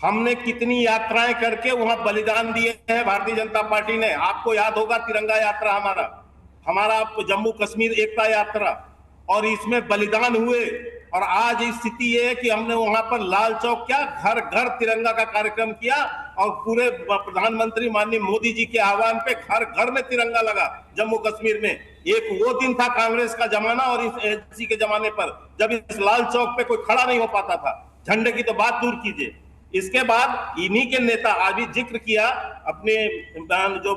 हमने कितनी यात्राएं करके वहां बलिदान दिए हैं भारतीय जनता पार्टी ने। आपको याद होगा तिरंगा यात्रा हमारा जम्मू कश्मीर एकता यात्रा, और इसमें बलिदान हुए। और आज स्थिति ये है कि हमने वहां पर लाल चौक क्या घर घर तिरंगा का कार्यक्रम किया, और पूरे प्रधानमंत्री माननीय मोदी जी के आह्वान पे घर घर में तिरंगा लगा जम्मू कश्मीर में। एक वो दिन था कांग्रेस का जमाना और इस एजेंसी के जमाने पर, जब इस लाल चौक पे कोई खड़ा नहीं हो पाता था। झंडे की तो बात दूर कीजिए। इसके बाद इन्हीं के नेता आज भी जिक्र किया, अपने जो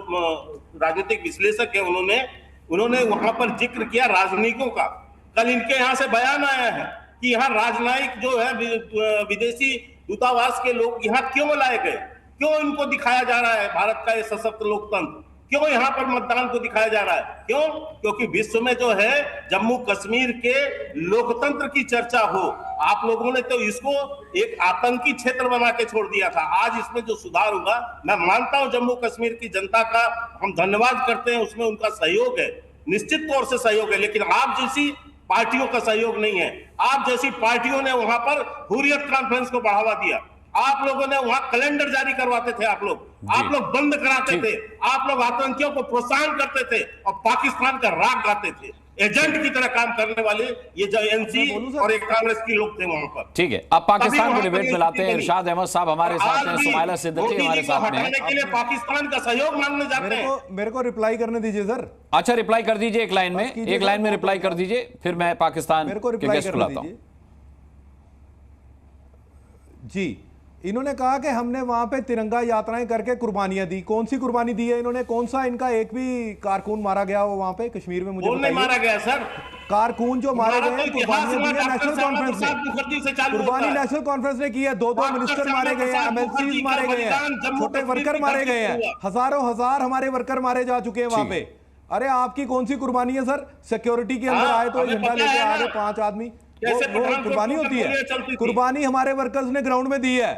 राजनीतिक विश्लेषक है उन्होंने वहां पर जिक्र किया राजनीतिकों का। कल इनके यहां से बयान आया है कि यहाँ राजनयिक जो है विदेशी दूतावास के लोग यहाँ क्यों लाए गए, क्यों इनको दिखाया जा रहा है भारत का ये सशक्त लोकतंत्र, क्यों यहाँ पर मतदान को दिखाया जा रहा है? क्यों? क्योंकि विश्व में जो है जम्मू कश्मीर के लोकतंत्र की चर्चा हो। आप लोगों ने तो इसको एक आतंकी क्षेत्र बना के छोड़ दिया था। आज इसमें जो सुधार होगा, मैं मानता हूं जम्मू कश्मीर की जनता का हम धन्यवाद करते हैं, उसमें उनका सहयोग है, निश्चित तौर से सहयोग है, लेकिन आप जैसी पार्टियों का सहयोग नहीं है। आप जैसी पार्टियों ने वहां पर हुर्रियत कॉन्फ्रेंस को बढ़ावा दिया। आप लोगों ने वहां कैलेंडर जारी करवाते थे, आप लोग बंद कराते थे, आप लोग आतंकियों को प्रोत्साहन करते थे और पाकिस्तान का राग गाते थे। एजेंट की तरह काम करने वाले ये जो एनसी और एक कांग्रेस के लोग थे वहां पर। ठीक है, अब पाकिस्तान को डिबेट में लाते हैं। इरशाद अहमद साहब हमारे साथ हैं, सुमाइला सिद्दीकी हमारे साथ में हैं। के लिए पाकिस्तान का सहयोग मांगने जाते हैं। मेरे को रिप्लाई करने दीजिए सर। अच्छा, रिप्लाई कर दीजिए एक लाइन में रिप्लाई कर दीजिए, फिर मैं पाकिस्तान के गेस्ट को लाता हूं। जी, इन्होंने कहा कि हमने वहां पे तिरंगा यात्राएं करके कुर्बानियां दी। कौन सी कुर्बानी दी है इन्होंने? कौन सा इनका एक भी कारकुन मारा गया हो वहां पे कश्मीर में? मुझे नहीं मारा गया सर। कारकुन जो मारे गए हैं, कुर्बानियां दी है नेशनल कॉन्फ्रेंस ने। कुर्बानी नेशनल कॉन्फ्रेंस ने की है। दो मिनिस्टर मारे गए हैं, MLCs मारे गए हैं, छोटे वर्कर मारे गए हैं, हजारों हजार हमारे वर्कर मारे जा चुके हैं वहां पे। अरे आपकी कौन सी कुर्बानी है सर? सिक्योरिटी के अंदर आए तो झंडा लेके आ रहे 5 आदमी, वो कुर्बानी होती है? कुर्बानी हमारे वर्कर्स ने ग्राउंड में दी है,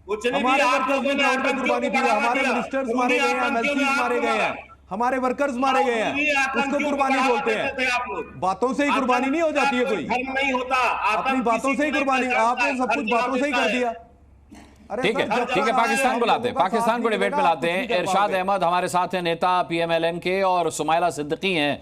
हमारे वर्कर्स ने ग्राउंड पे कुर्बानी दी है। हमारे मिनिस्टर्स मारे गए हैं, MLCs मारे गए हैं, हमारे वर्कर्स मारे गए हैं, उसको कुर्बानी बोलते हैं। बातों से ही कुर्बानी नहीं हो जाती है कोई? नहीं होता, अपनी बातों से ही कुर्बानी। आपने सब कुछ बातों से ही कर दिया। ठीक है, पाकिस्तान को लाते हैं, पाकिस्तान को डिबेट में लाते हैं। इरशाद अहमद हमारे साथ हैं, नेता PMLN के, और सुमाइला सिद्दीकी हैं।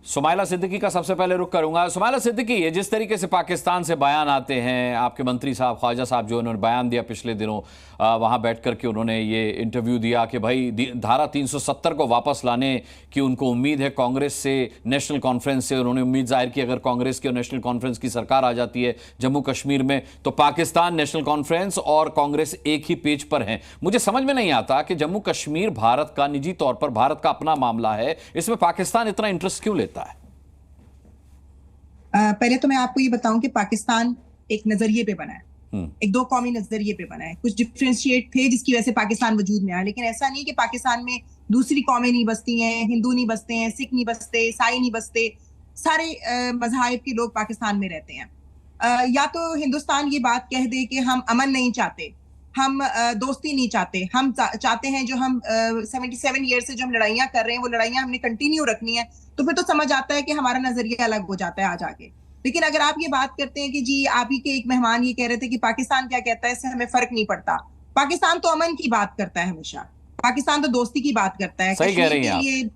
सुमाइला सिद्दीकी का सबसे पहले रुख करूंगा। सुमाइला सिद्दीकी, ये जिस तरीके से पाकिस्तान से बयान आते हैं, आपके मंत्री साहब ख्वाजा साहब जो उन्होंने बयान दिया पिछले दिनों, वहां बैठ करके उन्होंने ये इंटरव्यू दिया कि भाई धारा 370 को वापस लाने की उनको उम्मीद है कांग्रेस से, नेशनल कॉन्फ्रेंस से। उन्होंने उम्मीद जाहिर की अगर कांग्रेस की और नेशनल कॉन्फ्रेंस की सरकार आ जाती है जम्मू कश्मीर में तो पाकिस्तान, नेशनल कॉन्फ्रेंस और कांग्रेस एक ही पेज पर हैं। मुझे समझ में नहीं आता कि जम्मू कश्मीर भारत का, निजी तौर पर भारत का अपना मामला है, इसमें पाकिस्तान इतना इंटरेस्ट क्यों लेता है? पहले तो मैं आपको ये बताऊं कि पाकिस्तान एक नजरिए पे बना है, एक दो कौमी नजरिए पे बना है। कुछ डिफरेंशिएट थे जिसकी वजह से पाकिस्तान वजूद में आया, लेकिन ऐसा नहीं कि पाकिस्तान में दूसरी कौमें नहीं बसती हैं, हिंदू नहीं बसते हैं, सिख नहीं बसते, ईसाई नहीं बसते, सारे मजहब के लोग पाकिस्तान में रहते हैं। या तो हिंदुस्तान ये बात कह दे कि हम अमन नहीं चाहते, हम दोस्ती नहीं चाहते, हम चाहते हैं जो हम 77 ईयर से जो हम लड़ाइयां कर रहे हैं वो लड़ाइयां हमने कंटिन्यू रखनी है, तो फिर तो समझ आता है कि हमारा नजरिया अलग हो जाता है आज आके। लेकिन अगर आप ये बात करते हैं कि जी आप ही के एक मेहमान ये कह रहे थे कि पाकिस्तान क्या कहता है इससे हमें फर्क नहीं पड़ता, पाकिस्तान तो अमन की बात करता है हमेशा, पाकिस्तान तो दोस्ती की बात करता है। सही कह रही हैं आप।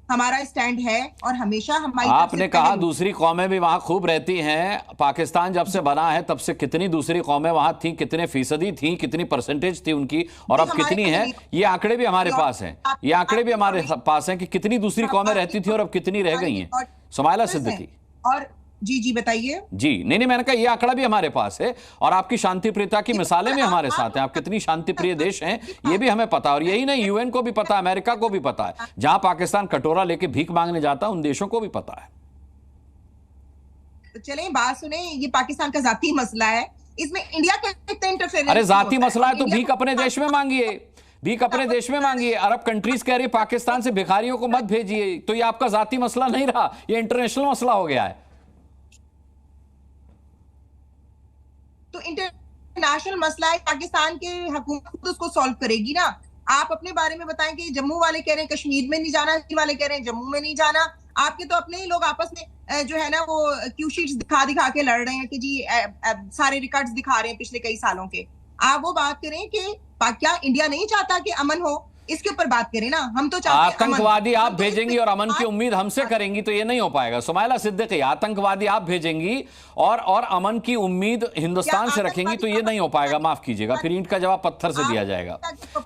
हमारा स्टैंड है और हमेशा हमारी, आपने कहा दूसरी कौमें भी वहां खूब रहती हैं। पाकिस्तान जब से बना है तब से कितनी दूसरी कौमें वहां थी, कितने फीसदी थी, कितनी परसेंटेज थी उनकी, और अब कितनी है? ये आंकड़े भी हमारे पास हैं, ये आंकड़े भी हमारे पास हैं कि कितनी दूसरी कौमें रहती थी और अब कितनी रह गई हैं। सुमाइला सिद्दीकी, जी बताइए। जी नहीं, मैंने कहा ये आंकड़ा भी हमारे पास है और आपकी शांति प्रियता की मिसालें भी हमारे साथ हैं। आप कितनी शांति प्रिय देश हैं ये भी हमें पता है, और यही नहीं, यूएन को भी पता है, अमेरिका को भी पता है, जहां पाकिस्तान कटोरा लेके भीख मांगने जाता है उन देशों को भी पता है। तो चलें बात सुने, ये पाकिस्तान का जाती मसला है, इसमें इंडिया का कितना इंटरफेरेंस? अरे जाती मसला है तो भीख अपने देश में मांगिए, भीख अपने देश में मांगिए। अरब कंट्रीज कह रही है पाकिस्तान से भिखारियों को मत भेजिए, तो ये आपका जाती मसला नहीं रहा, ये इंटरनेशनल मसला हो गया है। तो इंटरनेशनल मसला है, पाकिस्तान की हुकूमत खुद उसको सॉल्व करेगी ना। आप अपने बारे में बताएं कि जम्मू वाले कह रहे हैं कश्मीर में नहीं जाना, वाले कह रहे हैं जम्मू में नहीं जाना। आपके तो अपने ही लोग आपस में जो है ना वो क्यू शीट्स दिखा के लड़ रहे हैं कि जी सारे रिकॉर्ड्स दिखा रहे हैं पिछले कई सालों के। आप वो बात करें कि क्या इंडिया नहीं चाहता कि अमन हो, इसके ऊपर बात करें ना। हम तो चाहते हैं आतंकवादी आप भेजेंगी और अमन की उम्मीद हमसे करेंगी तो ये नहीं हो पाएगा। सुमाइला सिद्दीकी, आतंकवादी आप भेजेंगी और अमन की उम्मीद हिंदुस्तान से रखेंगी तो ये नहीं हो पाएगा। माफ कीजिएगा, फिर ईंट का जवाब पत्थर से दिया जाएगा।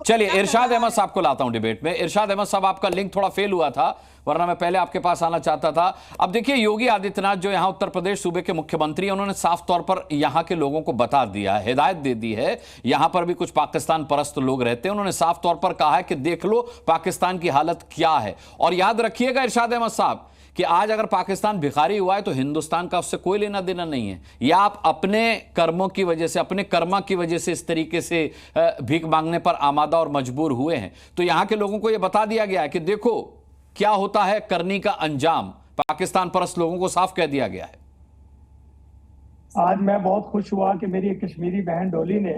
चलिए इरशाद अहमद साहब को लाता हूं डिबेट में। इरशाद अहमद साहब, आपका लिंक थोड़ा फेल हुआ था, वरना मैं पहले आपके पास आना चाहता था। अब देखिए, योगी आदित्यनाथ जो यहां उत्तर प्रदेश सूबे के मुख्यमंत्री हैं, उन्होंने साफ तौर पर यहां के लोगों को बता दिया, हिदायत दे दी है। यहां पर भी कुछ पाकिस्तान परस्त लोग रहते हैं, उन्होंने साफ तौर पर कहा है कि देख लो पाकिस्तान की हालत क्या है। और याद रखिएगा इरशाद अहमद साहब कि आज अगर पाकिस्तान भिखारी हुआ है तो हिंदुस्तान का उससे कोई लेना देना नहीं है। या आप अपने कर्मों की वजह से, अपने कर्मा की वजह से इस तरीके से भीख मांगने पर आमादा और मजबूर हुए हैं। तो यहां के लोगों को यह बता दिया गया है कि देखो क्या होता है करनी का अंजाम। पाकिस्तान परस्त लोगों को साफ कह दिया गया है। आज मैं बहुत खुश हुआ कि मेरी एक कश्मीरी बहन डोली ने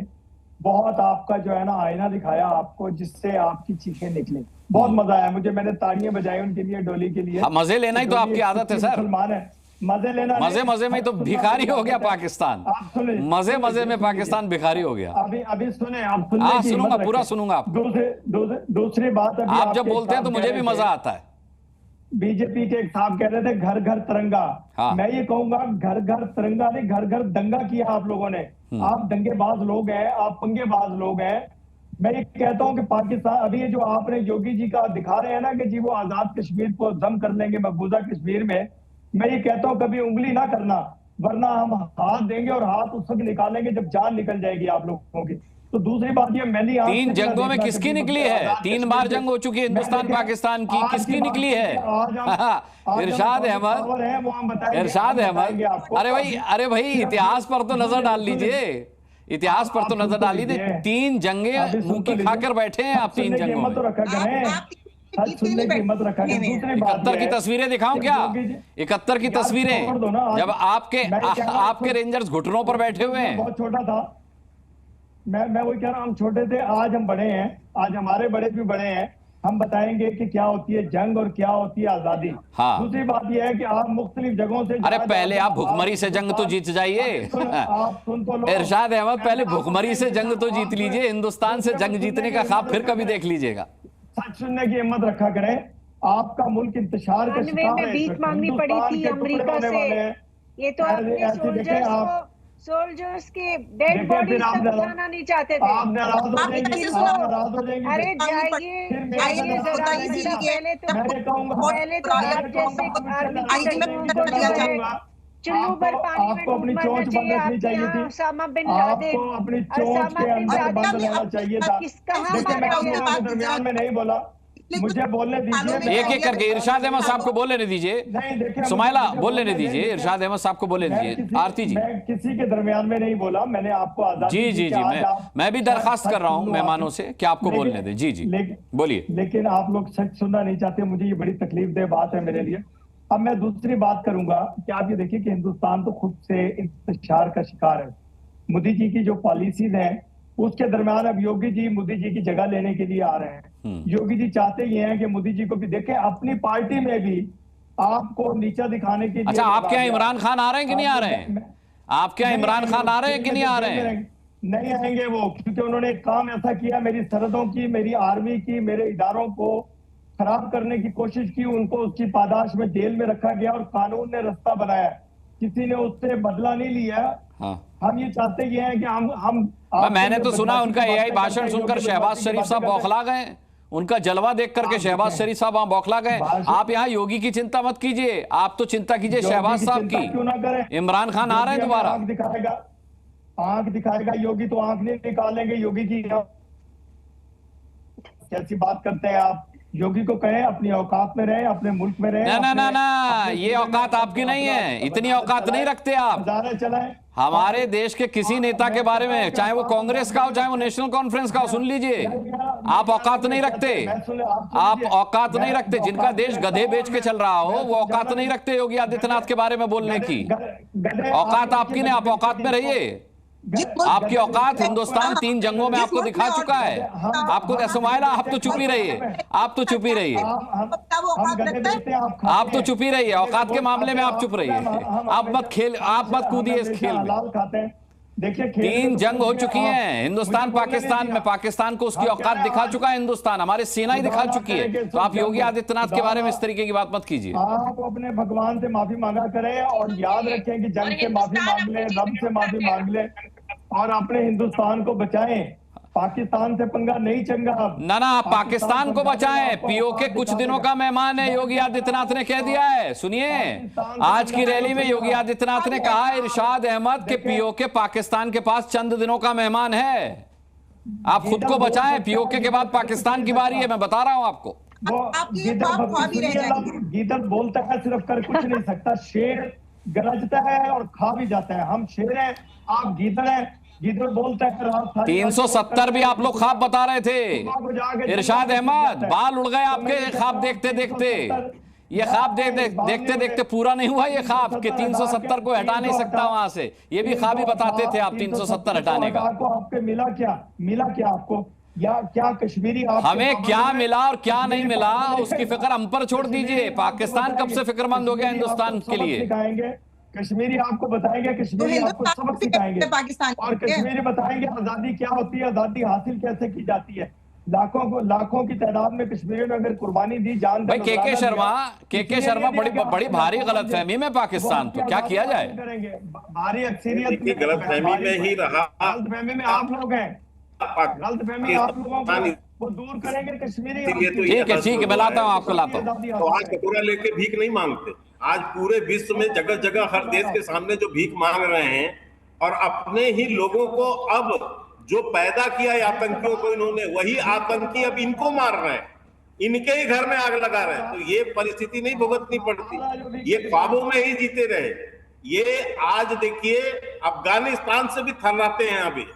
बहुत आपका जो है ना आईना दिखाया आपको, जिससे आपकी चीखें निकली। बहुत मजा आया मुझे, मैंने तालियां बजाई उनके लिए, डोली के लिए। मजे लेना ही तो आपकी आदत है सर। मुसलमान है, मजे लेना, मजे में तो भिखारी हो गया पाकिस्तान। मजे में पाकिस्तान भिखारी हो गया। अभी सुने आप, सुनूंगा, पूरा सुनूंगा। दूसरी बात, आप जब बोलते हैं तो मुझे भी मजा आता है। बीजेपी के एक साहब कह रहे थे घर घर तिरंगा। हाँ। मैं ये कहूंगा घर घर तिरंगा नहीं, घर घर दंगा किया आप लोगों ने। आप दंगेबाज लोग हैं, आप पंगेबाज लोग हैं। मैं ये कहता हूं कि पाकिस्तान, अभी ये जो आपने योगी जी का दिखा रहे हैं ना कि जी वो आजाद कश्मीर को दम कर लेंगे मकबूजा कश्मीर में, मैं ये कहता हूं कभी उंगली ना करना, वरना हम हाथ देंगे और हाथ उस वक्त निकालेंगे जब जान निकल जाएगी आप लोगों की। तो दूसरी बात ये मैंने 3 जंगों में किसकी निकली है? 3 बार जंग हो चुकी है हिंदुस्तान पाकिस्तान की, किसकी निकली है? इरशाद अहमद, इरशाद अहमद, अरे भाई इतिहास पर तो नजर डाल लीजिए, इतिहास पर तो नजर डाल लीजिए। 3 जंगे मुंह की खाकर बैठे हैं आप 3 जंगों में। 71 की तस्वीरें दिखाऊं क्या? 71 की तस्वीरें, जब आपके रेंजर्स घुटनों पर बैठे हुए हैं। बहुत छोटा था मैं वही कह रहा हूं, हम छोटे थे, आज हम बड़े हैं, आज हमारे बड़े भी बड़े हैं। हम बताएंगे कि क्या होती है जंग और क्या होती है आजादी। हाँ। दूसरी बात यह है कि आप मुख्तलिफ जगहों से, अरे पहले आप भुखमरी से जंग तो जीत जाइए। इरशाद अहमद, पहले भुखमरी से जंग तो जीत लीजिए, हिंदुस्तान से जंग जीतने का ख्वाब फिर कभी देख लीजिएगा। सच सुनने की हिम्मत रखा करें। आपका मुल्क इंतशार का शिकार है, भीख मांगनी पड़ी थी अमेरिका से। ये तो आपने सोल्जर्स के डेड बॉडीज तक जाना नहीं चाहते थे। आप नाराज हो जाएंगे, अरे जाइए पहले तो आप जैसे चुल्लू पर पानी में अपनी चोंच बंद रखनी चाहिए थी, उसामा बिन लादेन, आपको अपनी चोंच के अंदर बंद रहना चाहिए था। देखिए मैं आप लोगों के दरमियान में नहीं बोला, मुझे बोलने दीजिए। एक करके इरशाद अहमद साहब को बोलने दीजिए, सुमाइला बोलने दीजिए, इरशाद अहमद साहब को बोलने दीजिए। आरती जी, मैं किसी के दरमियान में नहीं बोला, मैंने आपको आजादी जी मैं भी दरखास्त कर रहा हूं मेहमानों से कि आपको बोलने दें। जी बोलिए। लेकिन आप लोग सच सुनना नहीं चाहते, मुझे ये बड़ी तकलीफ दे बात है मेरे लिए। अब मैं दूसरी बात करूंगा कि आप ये देखिए कि हिंदुस्तान तो खुद से इंतशार का शिकार है। मोदी जी की जो पॉलिसीज हैं उसके दरमियान अब योगी जी मोदी जी की जगह लेने के लिए आ रहे हैं। योगी जी चाहते ये हैं कि मोदी जी को भी देखें, अपनी पार्टी में भी आपको नीचा दिखाने के लिए। अच्छा, आपके यहाँ इमरान खान आ रहे हैं कि नहीं आ रहे हैं? आपके यहाँ इमरान खान आ रहे हैं कि नहीं आ रहे हैं? नहीं आएंगे वो, क्योंकि उन्होंने एक काम ऐसा किया, मेरी सरहदों की, मेरी आर्मी की, मेरे इदारों को खराब करने की कोशिश की। उनको उसकी पादाश में जेल में रखा गया और कानून ने रास्ता बनाया, किसी ने उससे बदला नहीं लिया। हाँ। हम ये चाहते ये हैं कि हम मैंने तो सुना उनका एआई भाषण सुनकर शहबाज शरीफ साहब बौखला गए। उनका जलवा देख करके शहबाज शरीफ साहब वहां बौखला गए। आप यहाँ योगी की चिंता मत कीजिए, आप तो चिंता कीजिए शहबाज साहब की। इमरान खान आ रहे हैं दोबारा। आंख दिखाएगा योगी तो आंख नहीं निकालेंगे योगी की। कैसी बात करते हैं आप? योगी को कहें अपनी औकात में रहे, अपने मुल्क में रहे। ना, ये औकात आपकी नहीं है, इतनी औकात नहीं रखते आप। चलाएं हमारे देश के किसी नेता के बारे में, चाहे वो कांग्रेस का हो चाहे वो नेशनल कॉन्फ्रेंस का हो, सुन लीजिए, आप औकात नहीं रखते। आप औकात नहीं रखते। जिनका देश गधे बेच के चल रहा हो वो औकात नहीं रखते योगी आदित्यनाथ के बारे में बोलने की। औकात आपकी नहीं, आप औकात में रहिए। आपकी औकात हिंदुस्तान 3 जंगों में आपको दिखा चुका है। आपको सुमाइला, आप तो चुप ही रहिए, आप तो चुप ही रहिए, आप तो चुप ही रहिए। औकात के मामले में आप चुप रहिए, आप मत कूदिए इस खेल में। देखिए 3 जंग हो चुकी हैं हिंदुस्तान पाकिस्तान में, पाकिस्तान को उसकी औकात दिखा चुका है हिंदुस्तान, हमारी सेना ही दिखा चुकी है। तो आप योगी आदित्यनाथ के बारे में इस तरीके की बात मत कीजिए। आप अपने भगवान से माफी मांगा करें और याद रखें कि जंग से माफी मांग ले, रब से माफी मांग ले और अपने हिंदुस्तान को बचाएं। पाकिस्तान से पंगा नहीं चंगा। ना, पाकिस्तान को बचाएं। पीओके कुछ दिनों का मेहमान है, योगी आदित्यनाथ ने कह दिया है। सुनिए, आज की रैली में योगी आदित्यनाथ ने कहा इरशाद अहमद के पीओके पाकिस्तान के पास चंद दिनों का मेहमान है। आप खुद को बचाएं, पीओके के बाद पाकिस्तान की बारी है, मैं बता रहा हूं आपको। गीदड़ बोलता है सिर्फ कर कुछ नहीं सकता, शेर गरजता है और खा भी जाता है। हम शेर हैं, आप गीदड़ हैं। गीदड़ बोलता है 370 भी आप लोग ख्वाब बता रहे थे इरशाद अहमद, बाल उड़ गए आपके ख्वाब देखते देखते। ये ख्वाब देखते देखते पूरा नहीं हुआ ये ख्वाब कि 370 को हटा नहीं सकता वहां से। ये भी ख्वाब ही बताते थे आप 370 हटाने का। आपको मिला क्या आपको या क्या कश्मीरी हमें क्या मिला और क्या नहीं मिला उसकी फिक्र हम पर छोड़ दीजिए। पाकिस्तान कब से फिक्रमंद हो गया हिंदुस्तान के लिए? कश्मीरी आपको बताएंगे, कश्मीरी आपको सबक सिखाएंगे पाकिस्तान और कश्मीरी बताएंगे आजादी क्या होती है, आजादी हासिल कैसे की जाती है। लाखों की तादाद में कश्मीरियों ने अगर कुर्बानी दी जान। भाई के के शर्मा बड़ी भारी गलतफहमी में पाकिस्तान, तो क्या किया जाए? भारी अक्सरियत गलतफहमी में ही रहा, गलतफहमी में आप लोग हैं, गलतफहमी आप लोगों को वो दूर करेंगे कश्मीरी। ठीक है, मैं लाता हूँ, आपको लाता हूँ। तो आज कटोरा लेके भीख नहीं मांगते। आज पूरे विश्व में जगह जगह हर देश के सामने जो भीख मांग रहे हैं और अपने ही लोगों को अब जो पैदा किया है आतंकियों को, इन्होंने वही आतंकी अब इनको मार रहे हैं, इनके ही घर में आग लगा रहे हैं। तो ये परिस्थिति नहीं भुगतनी पड़ती, ये ख्वाबों में ही जीते रहे। ये आज देखिए अफगानिस्तान से भी थर्राते हैं अभी,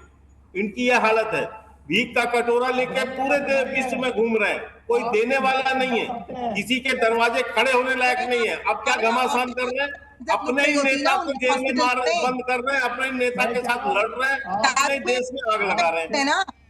इनकी यह हालत है। भीख का कटोरा लेके पूरे विश्व में घूम रहे हैं, कोई देने वाला नहीं है, किसी के दरवाजे खड़े होने लायक नहीं है। अब क्या घमासान कर रहे हैं, अपने ही नेता को जेल में बंद कर रहे हैं, अपने ही नेता के साथ लड़ रहे हैं, अपने देश में आग लगा रहे हैं।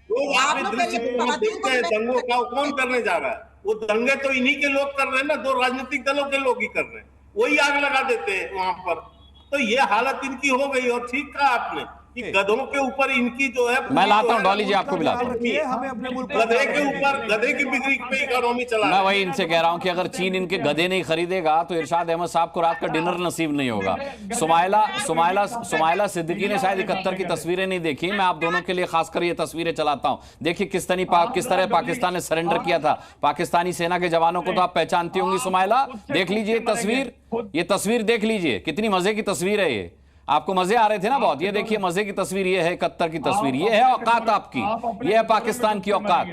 तो आपने दृश्य देखते हैं दंगों का, कौन करने जा रहा है? वो दंगे तो इन्हीं के लोग कर रहे हैं ना, 2 राजनीतिक दलों के लोग ही कर रहे हैं, वही आग लगा देते हैं वहां पर। तो ये हालत इनकी हो गई। और ठीक कहा आपने कि गधों के ऊपर इनकी जो है, मैं लाता हूँ डॉली जी, आपको भी लाता हूँ। गधे के ऊपर, गधे की बिक्री पे इकोनॉमी चला। मैं वही इनसे कह रहा हूँ कि अगर चीन इनके गधे नहीं खरीदेगा तो इरशाद अहमद साहब को रात का डिनर नसीब नहीं होगा। सुमाइला सिद्दीकी ने शायद 71 की तस्वीरें नहीं देखी, मैं आप दोनों के लिए खासकर ये तस्वीरें चलाता हूँ। देखिए किस तरह पाकिस्तान ने सरेंडर किया था। पाकिस्तानी सेना के जवानों को तो आप पहचानती होंगी सुमाइला, देख लीजिए तस्वीर, ये तस्वीर देख लीजिए, कितनी मजे की तस्वीर है ये। आपको मजे आ रहे थे ना बहुत? ये देखिए मजे की तस्वीर, ये है 71 की तस्वीर, ये है औकात आपकी, ये है पाकिस्तान की औकात,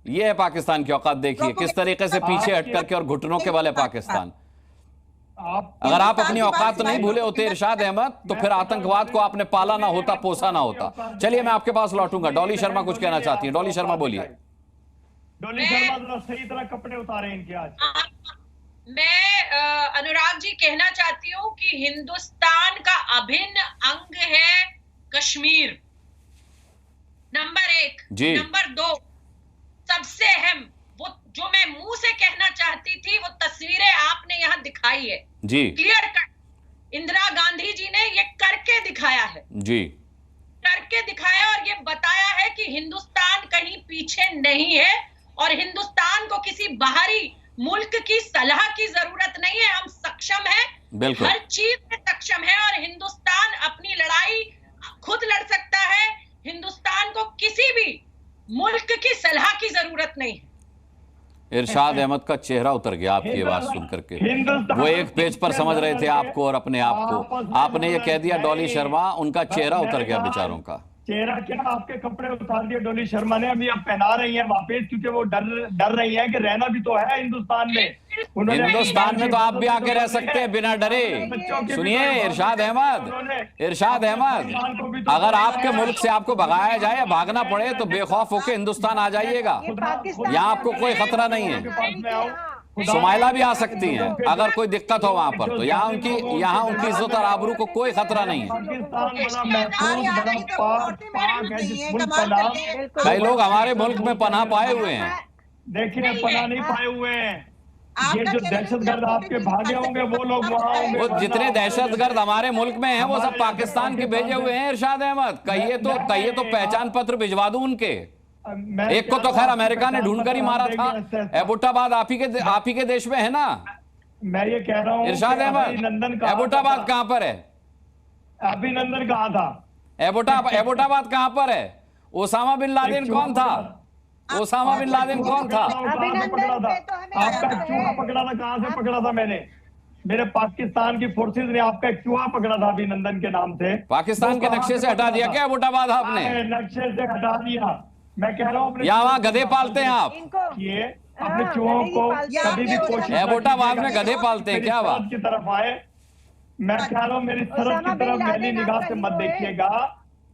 ये है पाकिस्तान की औकात। देखिए किस तरीके से पीछे हट करके और घुटनों के वाले पाकिस्तान। अगर आप अपनी औकात नहीं भूले होते इरशाद अहमद, तो फिर आतंकवाद को आपने पाला ना होता, पोसा ना होता। चलिए मैं आपके पास लौटूंगा। डॉली शर्मा कुछ कहना चाहती है। डॉली शर्मा बोलिए। डॉली शर्मा सही तरह कपड़े उतारे इनके आज। मैं अनुराग जी कहना चाहती हूँ कि हिंदुस्तान का अभिन्न अंग है कश्मीर, नंबर 1। नंबर 2 सबसे अहम, वो जो मैं मुंह से कहना चाहती थी, वो तस्वीरें आपने यहाँ दिखाई है जी, क्लियर कट। इंदिरा गांधी जी ने ये करके दिखाया है जी, करके दिखाया और ये बताया है कि हिंदुस्तान कहीं पीछे नहीं है और हिंदुस्तान को किसी बाहरी मुल्क की सलाह की जरूरत नहीं है। हम सक्षम हैं, हर चीज में सक्षम है और हिंदुस्तान अपनी लड़ाई खुद लड़ सकता है। हिंदुस्तान को किसी भी मुल्क की सलाह की जरूरत नहीं है। इरशाद अहमद का चेहरा उतर गया आपकी ये बात सुन करके। वो एक पेज पर समझ रहे थे आपको और अपने आप को, आपने ये कह दिया डॉली शर्मा, उनका चेहरा उतर गया बेचारों का। चेहरा क्या, आपके कपड़े उतार दिए डॉली शर्मा ने, अभी अब पहना रही है वापस, क्योंकि वो डर रही है कि रहना भी तो है हिंदुस्तान में। हिंदुस्तान में तो आप भी आके रह सकते हैं बिना डरे। सुनिए इरशाद अहमद, अगर आपके मुल्क से आपको भगाया जाए या भागना पड़े तो बेखौफ होकर हिंदुस्तान आ जाइएगा, यहाँ आपको कोई खतरा नहीं है। सुमाइला भी आ सकती हैं अगर कोई दिक्कत हो वहां पर, तो यहाँ उनकी इज्जत और आबरू को कोई खतरा नहीं है। कई लोग हमारे मुल्क में पनाह पाए हुए हैं। देखिए पनाह नहीं पाए हुए हैं, ये जो दहशतगर्द आपके भागे होंगे वो लोग वहाँ होंगे। वो जितने दहशतगर्द हमारे मुल्क में हैं वो सब पाकिस्तान के भेजे हुए हैं। इरशाद अहमद, कहिए तो पहचान पत्र भिजवा दूं उनके। एक को तो खैर अमेरिका ने ढूंढ कर ही मारा था। एबोटाबाद आप ही के देश में है ना। मैं ये कह रहा हूँ इरशाद अहमद, एबोटाबाद कहाँ पर है? अभिनंदन कहाँ था? एबोटाबाद कहाँ पर है? ओसामा बिन लादेन कौन था? ओसामा बिन लादेन कौन था? आपका चूहा पकड़ा था, कहाँ से पकड़ा था मैंने? मेरे पाकिस्तान की फोर्सेस ने आपका एक चूहा पकड़ा था अभिनंदन के नाम से। पाकिस्तान के नक्शे से हटा दिया क्या एबोटाबाद आपने? नक्शे से हटा दिया। मैं कह रहा हूँ या वहाँ गधे पालते हैं आप? ये अपने चूहों को कभी भी कोशिश, एबोटाबाद में गधे पालते हैं क्या? बात की तरफ आए, मैं कह रहा हूँ मेरी सरहद की तरफ मैली निगाह से मत देखिएगा,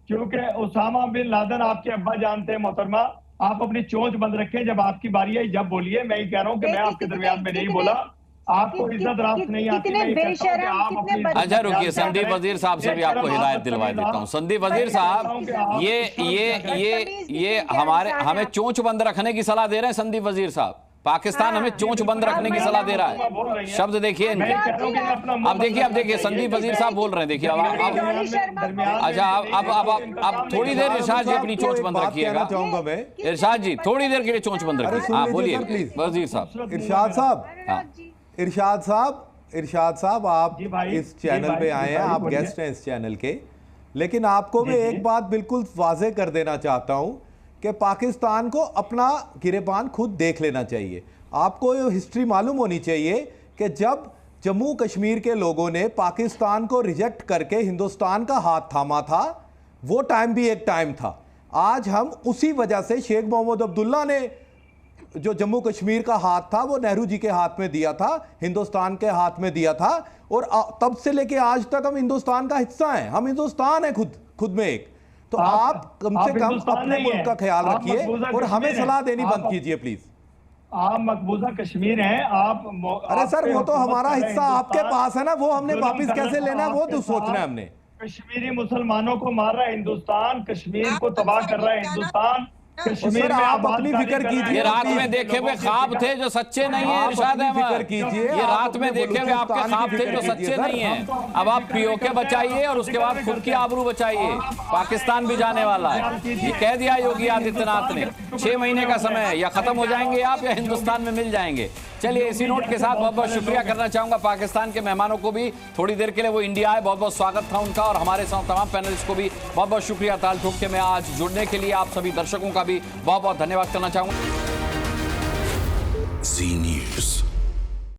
क्योंकि ओसामा बिन लादेन आपके अब्बा जानते हैं मोहतरमा। आप अपनी चोंच बंद रखें, जब आपकी बारी आई जब बोलिए। मैं ये कह रहा हूँ कि मैं आपके दरमियान में नहीं बोला, आपको इज्जत रास्त नहीं आती। अच्छा रुकिए, संदीप वजीर साहब से भी आपको हिदायत दिलवा देता हूँ। संदीप वजीर साहब, ये हमें चोंच बंद रखने की सलाह दे रहे हैं। संदीप वजीर साहब, पाकिस्तान हमें चोंच बंद रखने की सलाह दे रहा है। शब्द देखिए इनके। अब देखिए संदीप वजीर साहब बोल रहे हैं। देखिए अच्छा, अब थोड़ी देर इरशाद जी अपनी चोंच बंद रखिएगा। इरशाद जी थोड़ी देर के लिए चोंच बंद रखिए। हाँ बोलिए वजीर साहब। इरशाद साहब आप इस चैनल पे आए हैं, आप गेस्ट हैं इस चैनल के, लेकिन आपको मैं एक बात बिल्कुल वाज़ेह कर देना चाहता हूं कि पाकिस्तान को अपना गिरेबान खुद देख लेना चाहिए। आपको ये हिस्ट्री मालूम होनी चाहिए कि जब जम्मू कश्मीर के लोगों ने पाकिस्तान को रिजेक्ट करके हिंदुस्तान का हाथ थामा था, वो टाइम भी एक टाइम था। आज हम उसी वजह से शेख मोहम्मद अब्दुल्ला ने जो जम्मू कश्मीर का हाथ था वो नेहरू जी के हाथ में दिया था, हिंदुस्तान के हाथ में दिया था, और तब से लेके आज तक हम हिंदुस्तान का हिस्सा हैं। हम हिंदुस्तान है खुद में एक। तो आप कम से कम अपने मुल्क का ख्याल रखिए और हमें सलाह देनी बंद कीजिए प्लीज। आप मकबूजा कश्मीर हैं आप। अरे सर वो तो हमारा हिस्सा आपके पास है ना, वो हमने वापस कैसे लेना है वो तो सोचना है हमने। कश्मीरी मुसलमानों को मार रहा है हिंदुस्तान, कश्मीर को तबाह कर रहा है हिंदुस्तान। कश्मीर में आप अपनी फिक्र कीजिए। ये रात में देखे हुए ख्वाब थे जो सच्चे नहीं है इरशाद अहमद। ये रात में देखे हुए आपके ख्वाब थे जो सच्चे नहीं है। अब आप पीओके बचाइए और उसके बाद खुद की आबरू बचाइए। पाकिस्तान भी जाने वाला है, ये कह दिया योगी आदित्यनाथ ने। 6 महीने का समय है, या खत्म हो जाएंगे आप या हिंदुस्तान में मिल जाएंगे। चलिए इसी नोट के साथ बहुत बहुत शुक्रिया करना चाहूंगा पाकिस्तान के मेहमानों को भी। थोड़ी देर के लिए वो इंडिया आए, बहुत बहुत स्वागत था उनका, और हमारे साथ तमाम पैनलिस्ट को भी बहुत बहुत शुक्रिया ताल ठोक के मैं आज जुड़ने के लिए। आप सभी दर्शकों का भी बहुत बहुत धन्यवाद करना चाहूंगा। जी न्यूज़।